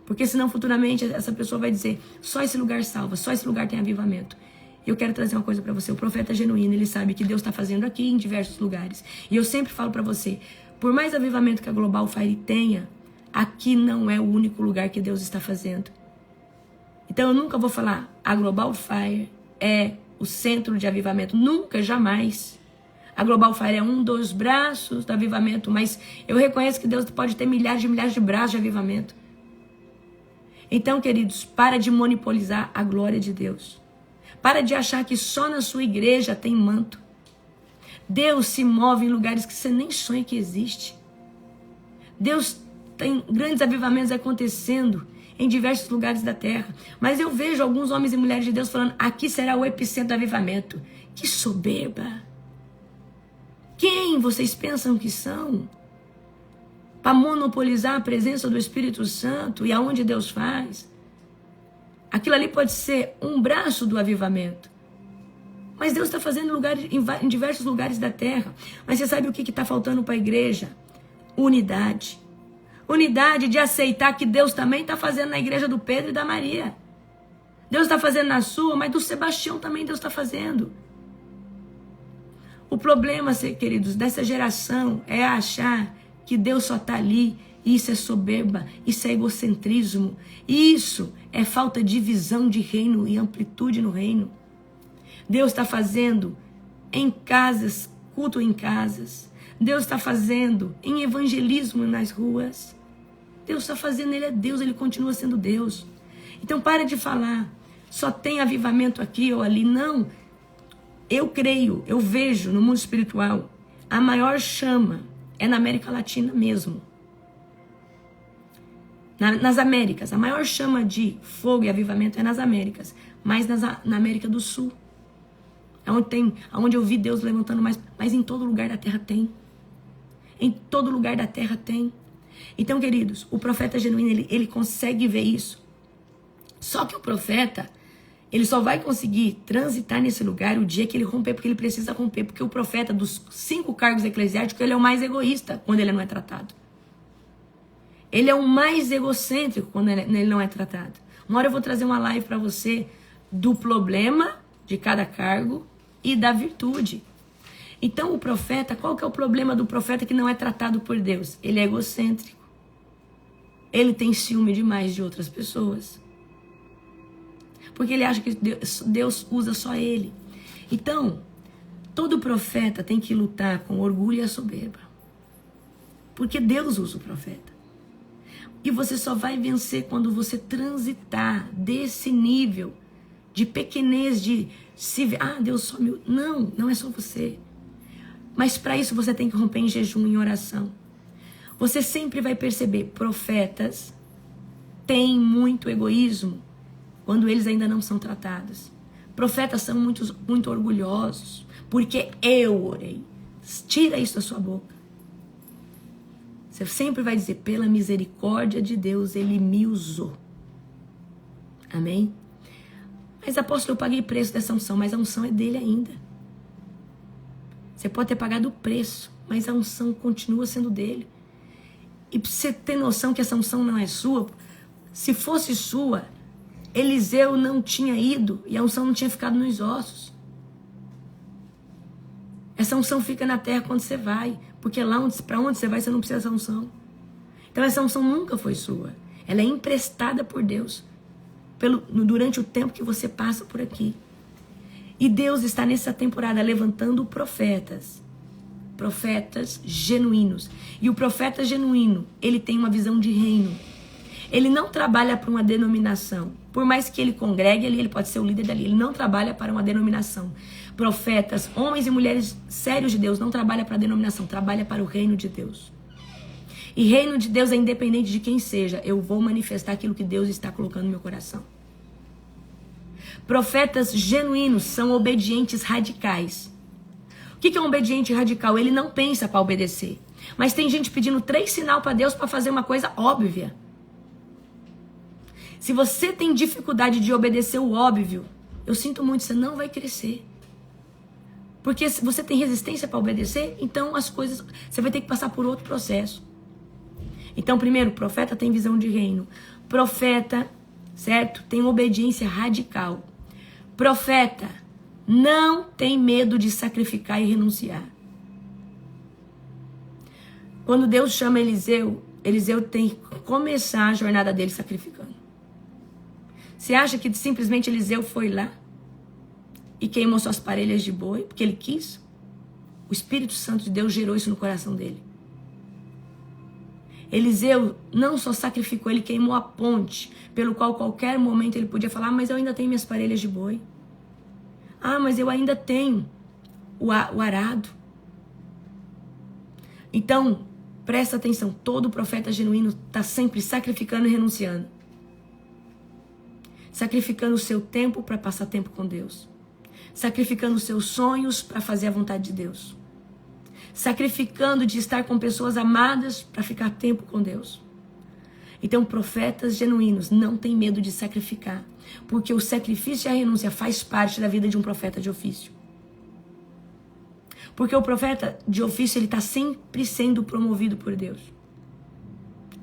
Porque senão futuramente essa pessoa vai dizer, só esse lugar salva, só esse lugar tem avivamento. Eu quero trazer uma coisa para você, o profeta genuíno, ele sabe que Deus está fazendo aqui em diversos lugares. E eu sempre falo para você, por mais avivamento que a Global Fire tenha, aqui não é o único lugar que Deus está fazendo. Então eu nunca vou falar, a Global Fire é o centro de avivamento, nunca, jamais. A Global Fire é um dos braços do avivamento, mas eu reconheço que Deus pode ter milhares de braços de avivamento. Então, queridos, para de monopolizar a glória de Deus. Para de achar que só na sua igreja tem manto. Deus se move em lugares que você nem sonha que existe. Deus tem grandes avivamentos acontecendo em diversos lugares da terra. Mas eu vejo alguns homens e mulheres de Deus falando, aqui será o epicentro do avivamento. Que soberba! Quem vocês pensam que são? Para monopolizar a presença do Espírito Santo e aonde Deus faz. Aquilo ali pode ser um braço do avivamento. Mas Deus está fazendo em diversos lugares da terra. Mas você sabe o que está faltando para a igreja? Unidade. Unidade de aceitar que Deus também está fazendo na igreja do Pedro e da Maria. Deus está fazendo na sua, mas do Sebastião também Deus está fazendo. O problema, queridos, dessa geração é achar que Deus só está ali, e isso é soberba, isso é egocentrismo, isso é falta de visão de reino e amplitude no reino. Deus está fazendo em casas, culto em casas. Deus está fazendo em evangelismo nas ruas. Deus está fazendo, Ele é Deus, Ele continua sendo Deus. Então para de falar, só tem avivamento aqui ou ali, não. Eu creio, eu vejo no mundo espiritual, a maior chama é na América Latina mesmo. Nas Américas, a maior chama de fogo e avivamento é nas Américas. mais na América do Sul. Onde eu vi Deus levantando mais, mas em todo lugar da terra tem. Em todo lugar da terra tem. Então, queridos, o profeta genuíno, ele consegue ver isso. Só que o profeta, ele só vai conseguir transitar nesse lugar o dia que ele romper, porque ele precisa romper. Porque o profeta, dos 5 cargos eclesiásticos, ele é o mais egoísta quando ele não é tratado. Ele é o mais egocêntrico quando ele não é tratado. Uma hora eu vou trazer uma live para você do problema de cada cargo e da virtude. Então o profeta, qual que é o problema do profeta que não é tratado por Deus? Ele é egocêntrico. Ele tem ciúme demais de outras pessoas. Porque ele acha que Deus usa só ele. Então, todo profeta tem que lutar com orgulho e a soberba. Porque Deus usa o profeta. E você só vai vencer quando você transitar desse nível de pequenez, de se ver, Deus só me... Não é só você. Mas para isso você tem que romper em jejum e em oração. Você sempre vai perceber, profetas têm muito egoísmo quando eles ainda não são tratados. Profetas são muito orgulhosos, porque eu orei. Tira isso da sua boca. Você sempre vai dizer, pela misericórdia de Deus, Ele me usou. Amém? Mas apóstolo, eu paguei preço dessa unção, mas a unção é dele ainda. Você pode ter pagado o preço, mas a unção continua sendo dele. E pra você ter noção que essa unção não é sua, se fosse sua, Eliseu não tinha ido e a unção não tinha ficado nos ossos. Essa unção fica na terra quando você vai, porque lá para onde você vai, você não precisa dessa unção. Então essa unção nunca foi sua. Ela é emprestada por Deus durante o tempo que você passa por aqui. E Deus está nessa temporada levantando profetas genuínos. E o profeta genuíno, ele tem uma visão de reino. Ele não trabalha para uma denominação. Por mais que ele congregue ali, ele pode ser o líder dali. Ele não trabalha para uma denominação. Profetas, homens e mulheres sérios de Deus, não trabalham para a denominação, trabalha para o reino de Deus. E reino de Deus é independente de quem seja. Eu vou manifestar aquilo que Deus está colocando no meu coração. Profetas genuínos são obedientes radicais. O que é um obediente radical? Ele não pensa para obedecer. Mas tem gente pedindo 3 sinais para Deus para fazer uma coisa óbvia. Se você tem dificuldade de obedecer o óbvio, eu sinto muito, você não vai crescer. Porque se você tem resistência para obedecer, então as coisas, você vai ter que passar por outro processo. Então, primeiro, profeta tem visão de reino. Profeta, certo? Tem obediência radical. Profeta não tem medo de sacrificar e renunciar. Quando Deus chama Eliseu, Eliseu tem que começar a jornada dele sacrificando. Você acha que simplesmente Eliseu foi lá e queimou suas parelhas de boi porque ele quis? O Espírito Santo de Deus gerou isso no coração dele. Eliseu não só sacrificou, ele queimou a ponte, pelo qual qualquer momento ele podia falar, mas eu ainda tenho minhas parelhas de boi. Mas eu ainda tenho o arado. Então, presta atenção, todo profeta genuíno está sempre sacrificando e renunciando. Sacrificando o seu tempo para passar tempo com Deus. Sacrificando os seus sonhos para fazer a vontade de Deus. Sacrificando de estar com pessoas amadas para ficar tempo com Deus. Então, profetas genuínos não têm medo de sacrificar, porque o sacrifício e a renúncia faz parte da vida de um profeta de ofício. Porque o profeta de ofício, ele está sempre sendo promovido por Deus.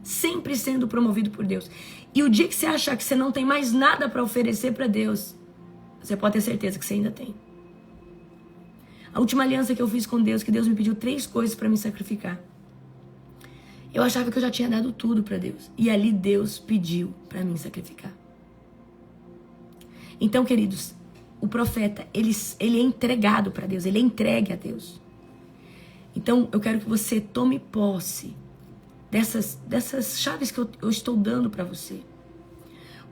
Sempre sendo promovido por Deus. E o dia que você achar que você não tem mais nada para oferecer para Deus, você pode ter certeza que você ainda tem. A última aliança que eu fiz com Deus, que Deus me pediu 3 coisas para me sacrificar. Eu achava que eu já tinha dado tudo para Deus. E ali Deus pediu para mim sacrificar. Então, queridos, o profeta, ele é entregado para Deus, ele é entregue a Deus. Então, eu quero que você tome posse dessas chaves que eu estou dando para você.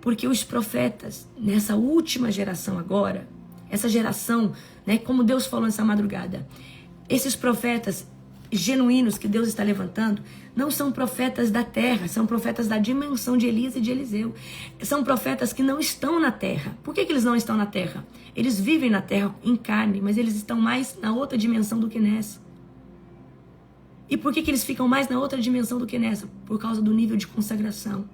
Porque os profetas, nessa última geração agora, essa geração, né, como Deus falou nessa madrugada, esses profetas, genuínos que Deus está levantando não são profetas da terra, são profetas da dimensão de Elias e de Eliseu. São profetas que não estão na terra. Por que eles não estão na terra? Eles vivem na terra em carne, mas eles estão mais na outra dimensão do que nessa. E por que eles ficam mais na outra dimensão do que nessa? Por causa do nível de consagração.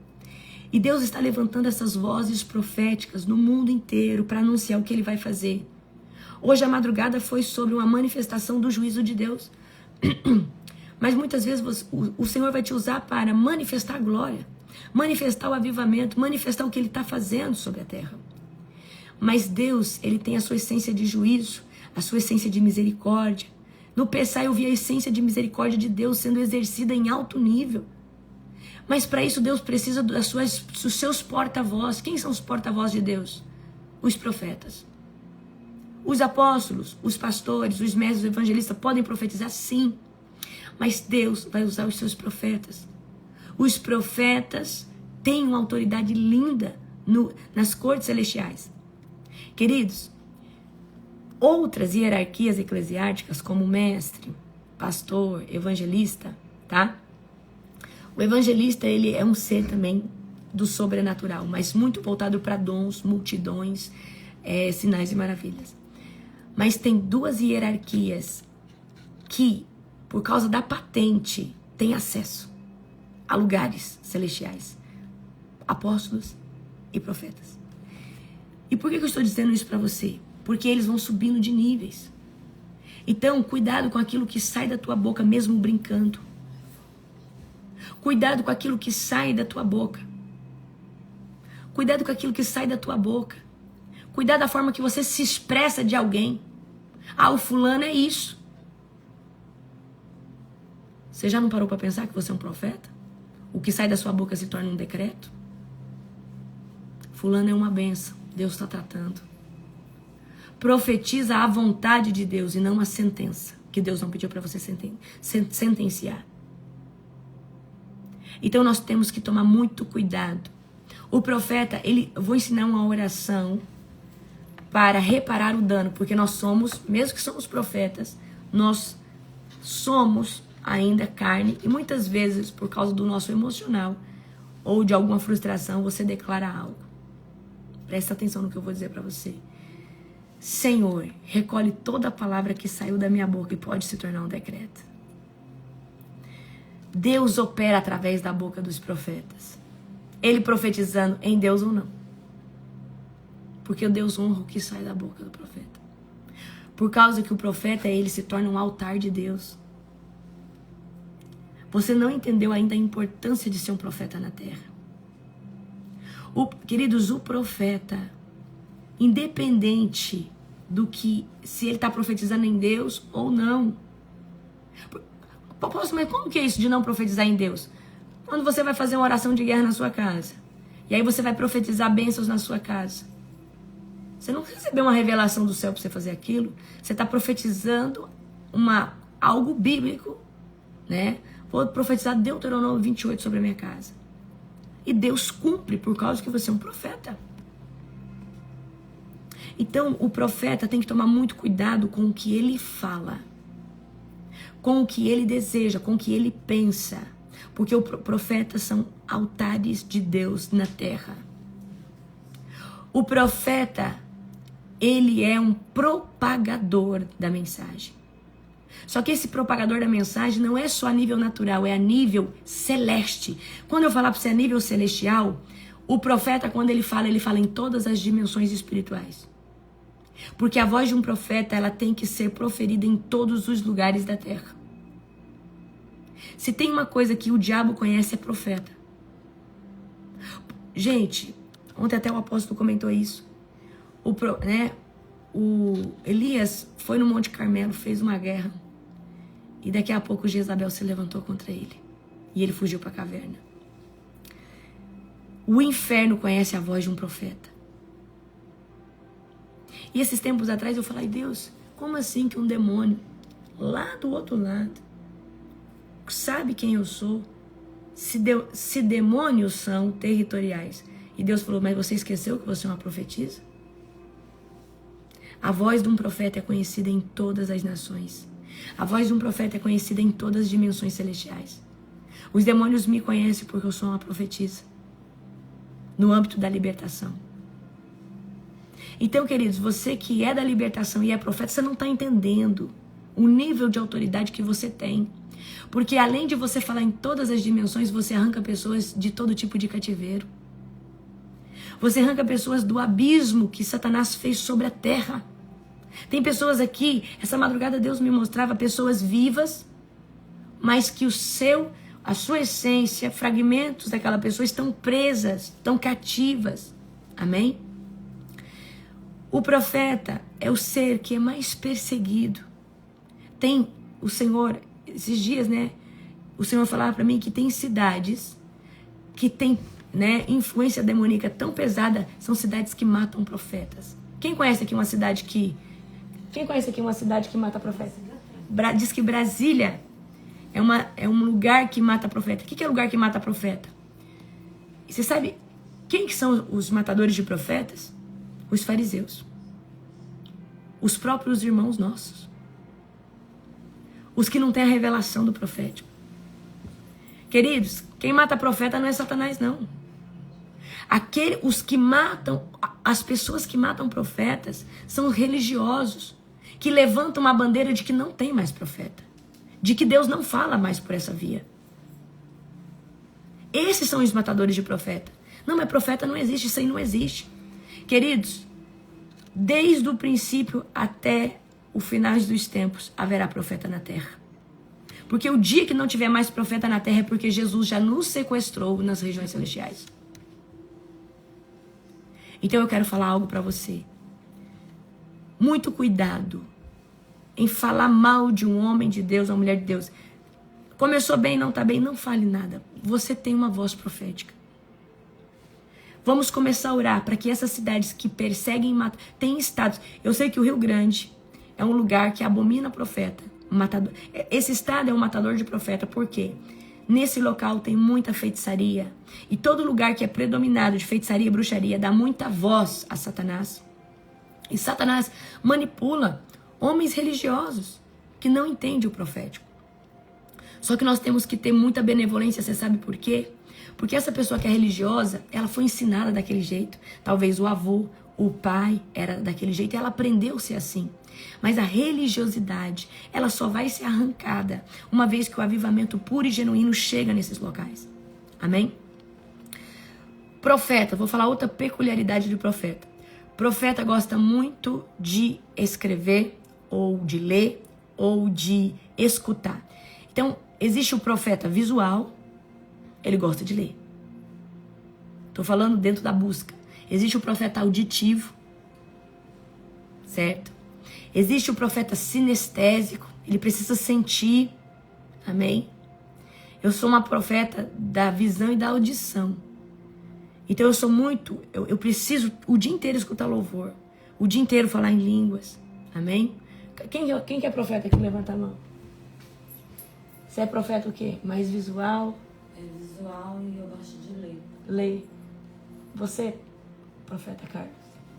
E Deus está levantando essas vozes proféticas no mundo inteiro para anunciar o que Ele vai fazer. Hoje a madrugada foi sobre uma manifestação do juízo de Deus. Mas muitas vezes o Senhor vai te usar para manifestar a glória, manifestar o avivamento, manifestar o que Ele está fazendo sobre a terra. Mas Deus, Ele tem a sua essência de juízo, a sua essência de misericórdia. No Pessai eu vi a essência de misericórdia de Deus sendo exercida em alto nível. Mas para isso Deus precisa dos seus porta-vozes. Quem são os porta-vozes de Deus? Os profetas. Os apóstolos, os pastores, os mestres, os evangelistas podem profetizar? Sim. Mas Deus vai usar os seus profetas. Os profetas têm uma autoridade linda nas cortes celestiais. Queridos, outras hierarquias eclesiásticas, como mestre, pastor, evangelista, tá? O evangelista, ele é um ser também do sobrenatural, mas muito voltado para dons, multidões, sinais e maravilhas. Mas tem duas hierarquias que, por causa da patente, têm acesso a lugares celestiais. Apóstolos e profetas. E por que eu estou dizendo isso para você? Porque eles vão subindo de níveis. Então, cuidado com aquilo que sai da tua boca, mesmo brincando. Cuidado com aquilo que sai da tua boca. Cuidado com aquilo que sai da tua boca. Cuidado da forma que você se expressa de alguém. Ah, o fulano é isso. Você já não parou para pensar que você é um profeta? O que sai da sua boca se torna um decreto? Fulano é uma bênção. Deus está tratando. Profetiza a vontade de Deus e não a sentença. Que Deus não pediu para você sentenciar. Então nós temos que tomar muito cuidado. O profeta, eu vou ensinar uma oração para reparar o dano, porque nós somos, mesmo que somos profetas, nós somos ainda carne e muitas vezes, por causa do nosso emocional ou de alguma frustração, você declara algo. Presta atenção no que eu vou dizer para você. Senhor, recolhe toda a palavra que saiu da minha boca e pode se tornar um decreto. Deus opera através da boca dos profetas. Ele profetizando em Deus ou não. Porque o Deus honra o que sai da boca do profeta. Por causa que o profeta, ele se torna um altar de Deus. Você não entendeu ainda a importância de ser um profeta na terra. Queridos, o profeta, independente do que, se ele está profetizando em Deus ou não. Mas como que é isso de não profetizar em Deus? Quando você vai fazer uma oração de guerra na sua casa, e aí você vai profetizar bênçãos na sua casa. Você não recebeu uma revelação do céu para você fazer aquilo. Você está profetizando algo bíblico, né? Vou profetizar Deuteronômio 28 sobre a minha casa. E Deus cumpre por causa que você é um profeta. Então, o profeta tem que tomar muito cuidado com o que ele fala, com o que ele deseja, com o que ele pensa. Porque os profetas são altares de Deus na terra. O profeta, ele é um propagador da mensagem. Só que esse propagador da mensagem não é só a nível natural, é a nível celeste. Quando eu falar para você a nível celestial, o profeta, quando ele fala em todas as dimensões espirituais. Porque a voz de um profeta, ela tem que ser proferida em todos os lugares da terra. Se tem uma coisa que o diabo conhece, é profeta. Gente, ontem até o apóstolo comentou isso. O Elias foi no Monte Carmelo, fez uma guerra. E daqui a pouco Jezabel se levantou contra ele. E ele fugiu para a caverna. O inferno conhece a voz de um profeta. E esses tempos atrás eu falei, Deus, como assim que um demônio lá do outro lado sabe quem eu sou? Se demônios são territoriais. E Deus falou, mas você esqueceu que você é uma profetisa? A voz de um profeta é conhecida em todas as nações. A voz de um profeta é conhecida em todas as dimensões celestiais. Os demônios me conhecem porque eu sou uma profetisa. No âmbito da libertação. Então, queridos, você que é da libertação e é profeta, você não está entendendo o nível de autoridade que você tem. Porque além de você falar em todas as dimensões, você arranca pessoas de todo tipo de cativeiro. Você arranca pessoas do abismo que Satanás fez sobre a terra. Tem pessoas aqui, essa madrugada Deus me mostrava pessoas vivas, mas que a sua essência, fragmentos daquela pessoa estão presas, estão cativas. Amém? O profeta é o ser que é mais perseguido. Tem o Senhor, esses dias, né? O Senhor falava para mim que tem cidades que tem, né, influência demoníaca tão pesada, são cidades que matam profetas. Quem conhece aqui uma cidade que mata profeta? Diz que Brasília é um lugar que mata profeta. O que é lugar que mata profeta? E você sabe quem que são os matadores de profetas? Os fariseus. Os próprios irmãos nossos. Os que não têm a revelação do profético. Queridos, quem mata profeta não é Satanás, não. Os que matam, as pessoas que matam profetas são religiosos, que levantam uma bandeira de que não tem mais profeta, de que Deus não fala mais por essa via. Esses são os matadores de profeta. Não, mas profeta não existe, isso aí não existe. Queridos, desde o princípio até o final dos tempos haverá profeta na terra. Porque o dia que não tiver mais profeta na terra é porque Jesus já nos sequestrou nas regiões celestiais. Então eu quero falar algo para você. Muito cuidado em falar mal de um homem de Deus, uma mulher de Deus. Começou bem, não está bem, não fale nada. Você tem uma voz profética. Vamos começar a orar para que essas cidades que perseguem e matam, tem estados. Eu sei que o Rio Grande é um lugar que abomina profeta. Matador. Esse estado é um matador de profeta, por quê? Nesse local tem muita feitiçaria. E todo lugar que é predominado de feitiçaria e bruxaria dá muita voz a Satanás. E Satanás manipula homens religiosos que não entendem o profético. Só que nós temos que ter muita benevolência, você sabe por quê? Porque essa pessoa que é religiosa, ela foi ensinada daquele jeito. Talvez o avô, o pai era daquele jeito e ela aprendeu a ser assim. Mas a religiosidade, ela só vai ser arrancada uma vez que o avivamento puro e genuíno chega nesses locais. Amém? Profeta, vou falar outra peculiaridade do profeta. Profeta gosta muito de escrever, ou de ler, ou de escutar. Então, existe o profeta visual, ele gosta de ler. Estou falando dentro da busca. Existe o profeta auditivo, certo? Existe o profeta sinestésico, ele precisa sentir, amém? Eu sou uma profeta da visão e da audição. Então eu sou muito, eu preciso o dia inteiro escutar louvor, o dia inteiro falar em línguas, amém? Quem que é profeta aqui? Levanta a mão. Você é profeta o quê? Mais visual? É visual e eu gosto de ler. Ler. Você, profeta Carlos?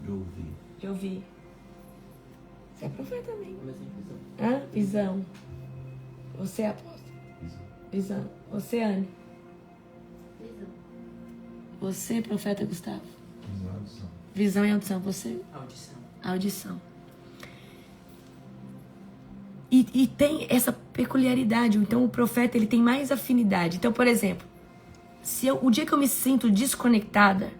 De ouvir. De ouvir. Você é profeta também. Mas tem visão. Visão. Você, apóstolo? Visão. Você, Anne? Visão. Você, profeta Gustavo? Visão e audição. Visão e audição. Você? Audição. Audição. E tem essa peculiaridade. Então, o profeta, ele tem mais afinidade. Então, por exemplo, o dia que eu me sinto desconectada,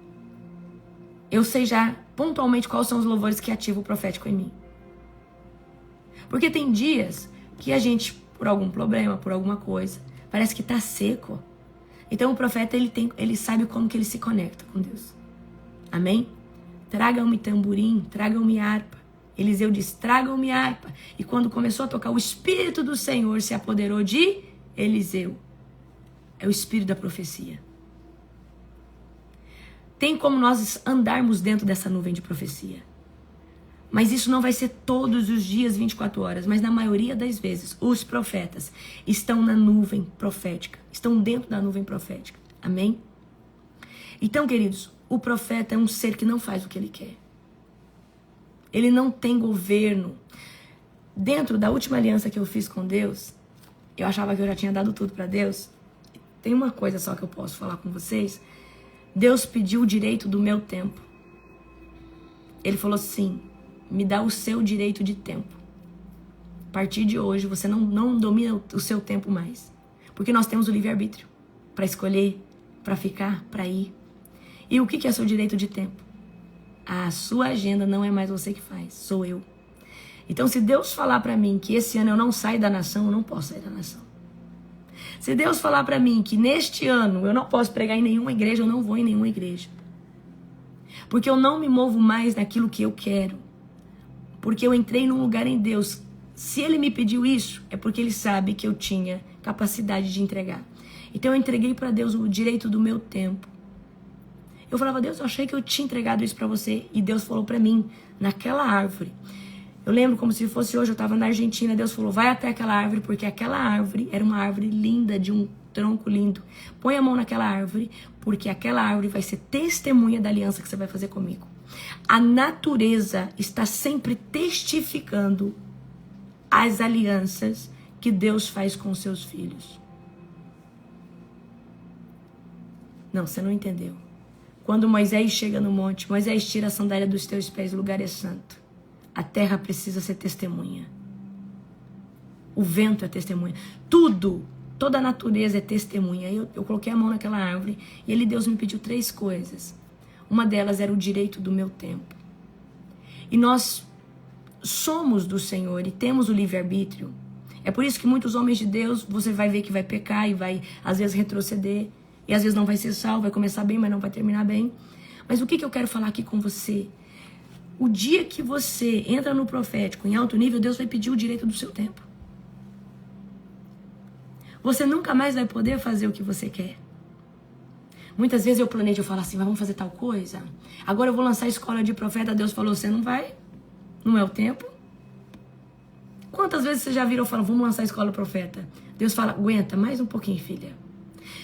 eu sei já pontualmente quais são os louvores que ativam o profético em mim. Porque tem dias que a gente, por algum problema, por alguma coisa, parece que tá seco. Então o profeta, ele sabe como que ele se conecta com Deus. Amém? Tragam-me tamborim, tragam-me harpa. Eliseu diz, tragam-me harpa. E quando começou a tocar, o Espírito do Senhor se apoderou de Eliseu. É o Espírito da profecia. Tem como nós andarmos dentro dessa nuvem de profecia. Mas isso não vai ser todos os dias, 24 horas. Mas na maioria das vezes, os profetas estão na nuvem profética. Estão dentro da nuvem profética. Amém? Então, queridos, o profeta é um ser que não faz o que ele quer. Ele não tem governo. dentro da última aliança que eu fiz com Deus, eu achava que eu já tinha dado tudo para Deus. Tem uma coisa só que eu posso falar com vocês. Deus pediu o direito do meu tempo. Ele falou assim, me dá o seu direito de tempo. A partir de hoje, você não domina o seu tempo mais. Porque nós temos o livre-arbítrio para escolher, para ficar, para ir. E o que é seu direito de tempo? A sua agenda não é mais você que faz, sou eu. Então, se Deus falar para mim que esse ano eu não saio da nação, eu não posso sair da nação. Se Deus falar para mim que neste ano eu não posso pregar em nenhuma igreja, eu não vou em nenhuma igreja. Porque eu não me movo mais naquilo que eu quero. Porque eu entrei num lugar em Deus. Se Ele me pediu isso, é porque Ele sabe que eu tinha capacidade de entregar. Então eu entreguei para Deus o direito do meu tempo. Eu falava, Deus, eu achei que eu tinha entregado isso para você. E Deus falou para mim, naquela árvore. Eu lembro como se fosse hoje, eu estava na Argentina, Deus falou, vai até aquela árvore, porque aquela árvore era uma árvore linda, de um tronco lindo. Põe a mão naquela árvore, porque aquela árvore vai ser testemunha da aliança que você vai fazer comigo. A natureza está sempre testificando as alianças que Deus faz com os seus filhos. Não, você não entendeu. Quando Moisés chega no monte, Moisés tira a sandália dos teus pés, o lugar é santo. A terra precisa ser testemunha. O vento é testemunha. Tudo, toda a natureza é testemunha. Eu coloquei a mão naquela árvore e Deus me pediu 3 coisas. Uma delas era o direito do meu tempo. E nós somos do Senhor e temos o livre-arbítrio. É por isso que muitos homens de Deus, você vai ver que vai pecar e vai, às vezes, retroceder. E às vezes não vai ser salvo, vai começar bem, mas não vai terminar bem. Mas o que eu quero falar aqui com você? O dia que você entra no profético em alto nível, Deus vai pedir o direito do seu tempo. Você nunca mais vai poder fazer o que você quer. Muitas vezes eu planejo, eu falo assim, vamos fazer tal coisa. Agora eu vou lançar a escola de profeta. Deus falou, você não vai? Não é o tempo? Quantas vezes você já virou e falou, vamos lançar a escola de profeta? Deus fala, aguenta mais um pouquinho, filha.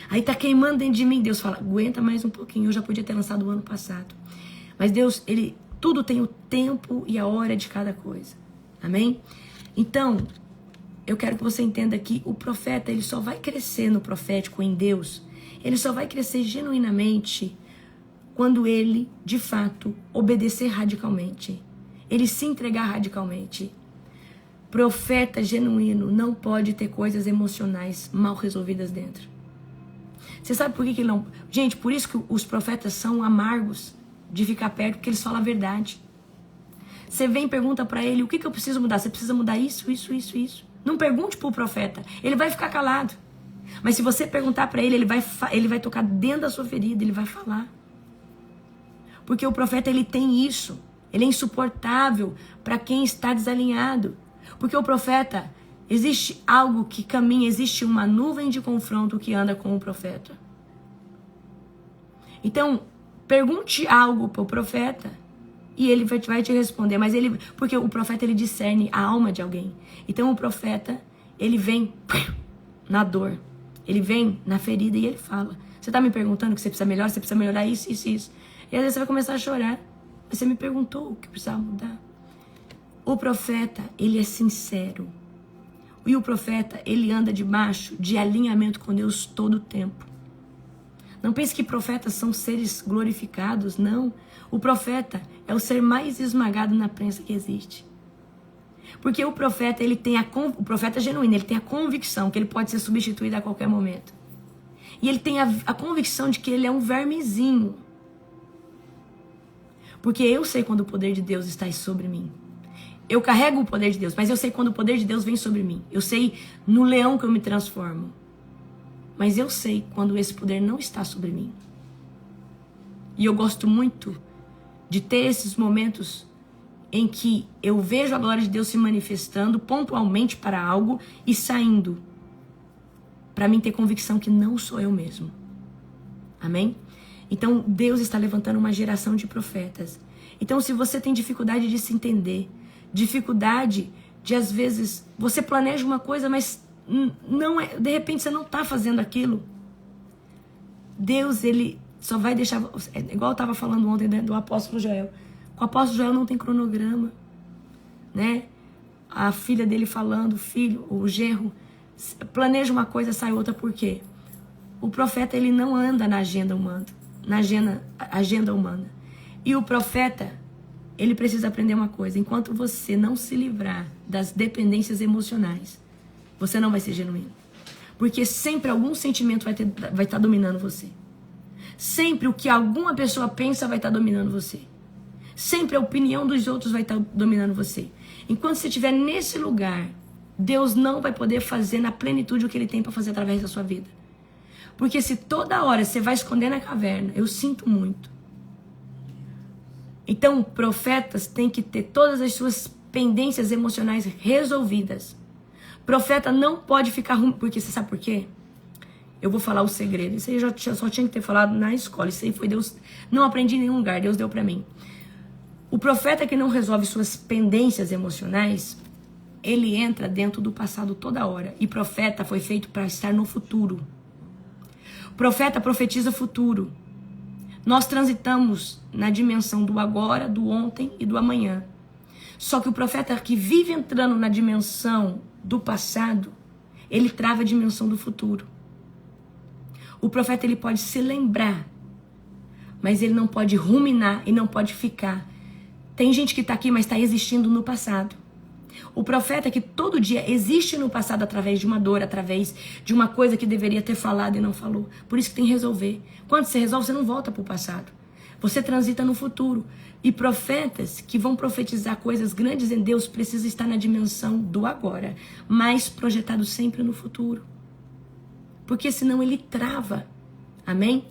Aí tá queimando dentro de mim. Deus fala, aguenta mais um pouquinho. Eu já podia ter lançado o ano passado. Mas Deus, tudo tem o tempo e a hora de cada coisa. Amém? Então, eu quero que você entenda que o profeta, ele só vai crescer no profético em Deus. Ele só vai crescer genuinamente quando ele, de fato, obedecer radicalmente. Ele se entregar radicalmente. Profeta genuíno não pode ter coisas emocionais mal resolvidas dentro. Você sabe por que ele não... Gente, por isso que os profetas são amargos de ficar perto, porque eles falam a verdade. Você vem e pergunta pra ele, o que eu preciso mudar? Você precisa mudar isso, isso, isso, isso. Não pergunte pro profeta, ele vai ficar calado. Mas se você perguntar pra ele vai tocar dentro da sua ferida, ele vai falar. Porque o profeta, ele tem isso. Ele é insuportável para quem está desalinhado. Porque o profeta, existe algo que caminha, existe uma nuvem de confronto que anda com o profeta. Então, pergunte algo para o profeta e ele vai te responder. Porque o profeta, ele discerne a alma de alguém. Então, o profeta, ele vem na dor. Ele vem na ferida e ele fala. Você está me perguntando que você precisa melhorar? Você precisa melhorar isso, isso, isso. E às vezes você vai começar a chorar. Mas você me perguntou o que precisava mudar. O profeta, ele é sincero. E o profeta, ele anda debaixo de alinhamento com Deus todo o tempo. Não pense que profetas são seres glorificados, não. O profeta é o ser mais esmagado na prensa que existe. Porque o profeta, o profeta genuíno, ele tem a convicção que ele pode ser substituído a qualquer momento. E ele tem a convicção de que ele é um vermezinho. Porque eu sei quando o poder de Deus está sobre mim. Eu carrego o poder de Deus, mas eu sei quando o poder de Deus vem sobre mim. Eu sei no leão que eu me transformo. Mas eu sei quando esse poder não está sobre mim. E eu gosto muito de ter esses momentos em que eu vejo a glória de Deus se manifestando pontualmente para algo e saindo. Para mim ter convicção que não sou eu mesmo. Amém? Então Deus está levantando uma geração de profetas. Então se você tem dificuldade de se entender, dificuldade de às vezes você planeja uma coisa, mas não é, de repente você não está fazendo aquilo. Deus, ele só vai deixar, igual eu estava falando ontem, né, do apóstolo Joel. Com o apóstolo Joel não tem cronograma, né? a filha dele falando, filho, o genro, planeja uma coisa, sai outra, por quê? O profeta, ele não anda na agenda humana, agenda humana. E o profeta, ele precisa aprender uma coisa: enquanto você não se livrar das dependências emocionais, você não vai ser genuíno. Porque sempre algum sentimento vai estar dominando você. Sempre o que alguma pessoa pensa vai estar dominando você. Sempre a opinião dos outros vai estar dominando você. Enquanto você estiver nesse lugar, Deus não vai poder fazer na plenitude o que Ele tem para fazer através da sua vida. Porque se toda hora você vai esconder na caverna, eu sinto muito. Então, profetas têm que ter todas as suas pendências emocionais resolvidas. Profeta não pode ficar ruim, porque você sabe por quê? Eu vou falar o segredo. Isso aí eu só tinha que ter falado na escola. Isso aí foi Deus. Não aprendi em nenhum lugar, Deus deu pra mim. O profeta que não resolve suas pendências emocionais, ele entra dentro do passado toda hora. E profeta foi feito para estar no futuro. Profeta profetiza futuro. Nós transitamos na dimensão do agora, do ontem e do amanhã. Só que o profeta que vive entrando na dimensão do passado, ele trava a dimensão do futuro. O profeta, ele pode se lembrar, mas ele não pode ruminar e não pode ficar. Tem gente que está aqui, mas está existindo no passado. O profeta que todo dia existe no passado através de uma dor, através de uma coisa que deveria ter falado e não falou. Por isso que tem que resolver. Quando você resolve, você não volta para o passado. Você transita no futuro. E profetas que vão profetizar coisas grandes em Deus precisam estar na dimensão do agora, mas projetado sempre no futuro. Porque senão ele trava. Amém?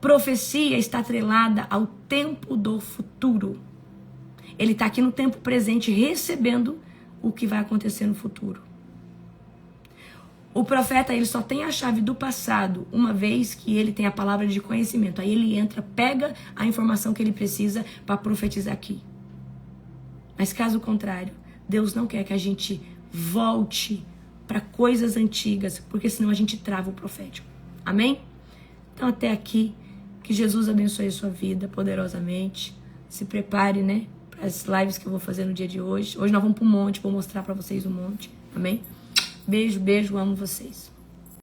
Profecia está atrelada ao tempo do futuro. Ele está aqui no tempo presente recebendo o que vai acontecer no futuro. O profeta, ele só tem a chave do passado uma vez que ele tem a palavra de conhecimento. Aí ele entra, pega a informação que ele precisa para profetizar aqui. Mas caso contrário, Deus não quer que a gente volte para coisas antigas, porque senão a gente trava o profético. Amém? Então até aqui, que Jesus abençoe a sua vida poderosamente. Se prepare, né, para as lives que eu vou fazer no dia de hoje. Hoje nós vamos para o monte, vou mostrar para vocês o monte. Amém? Beijo, beijo, amo vocês.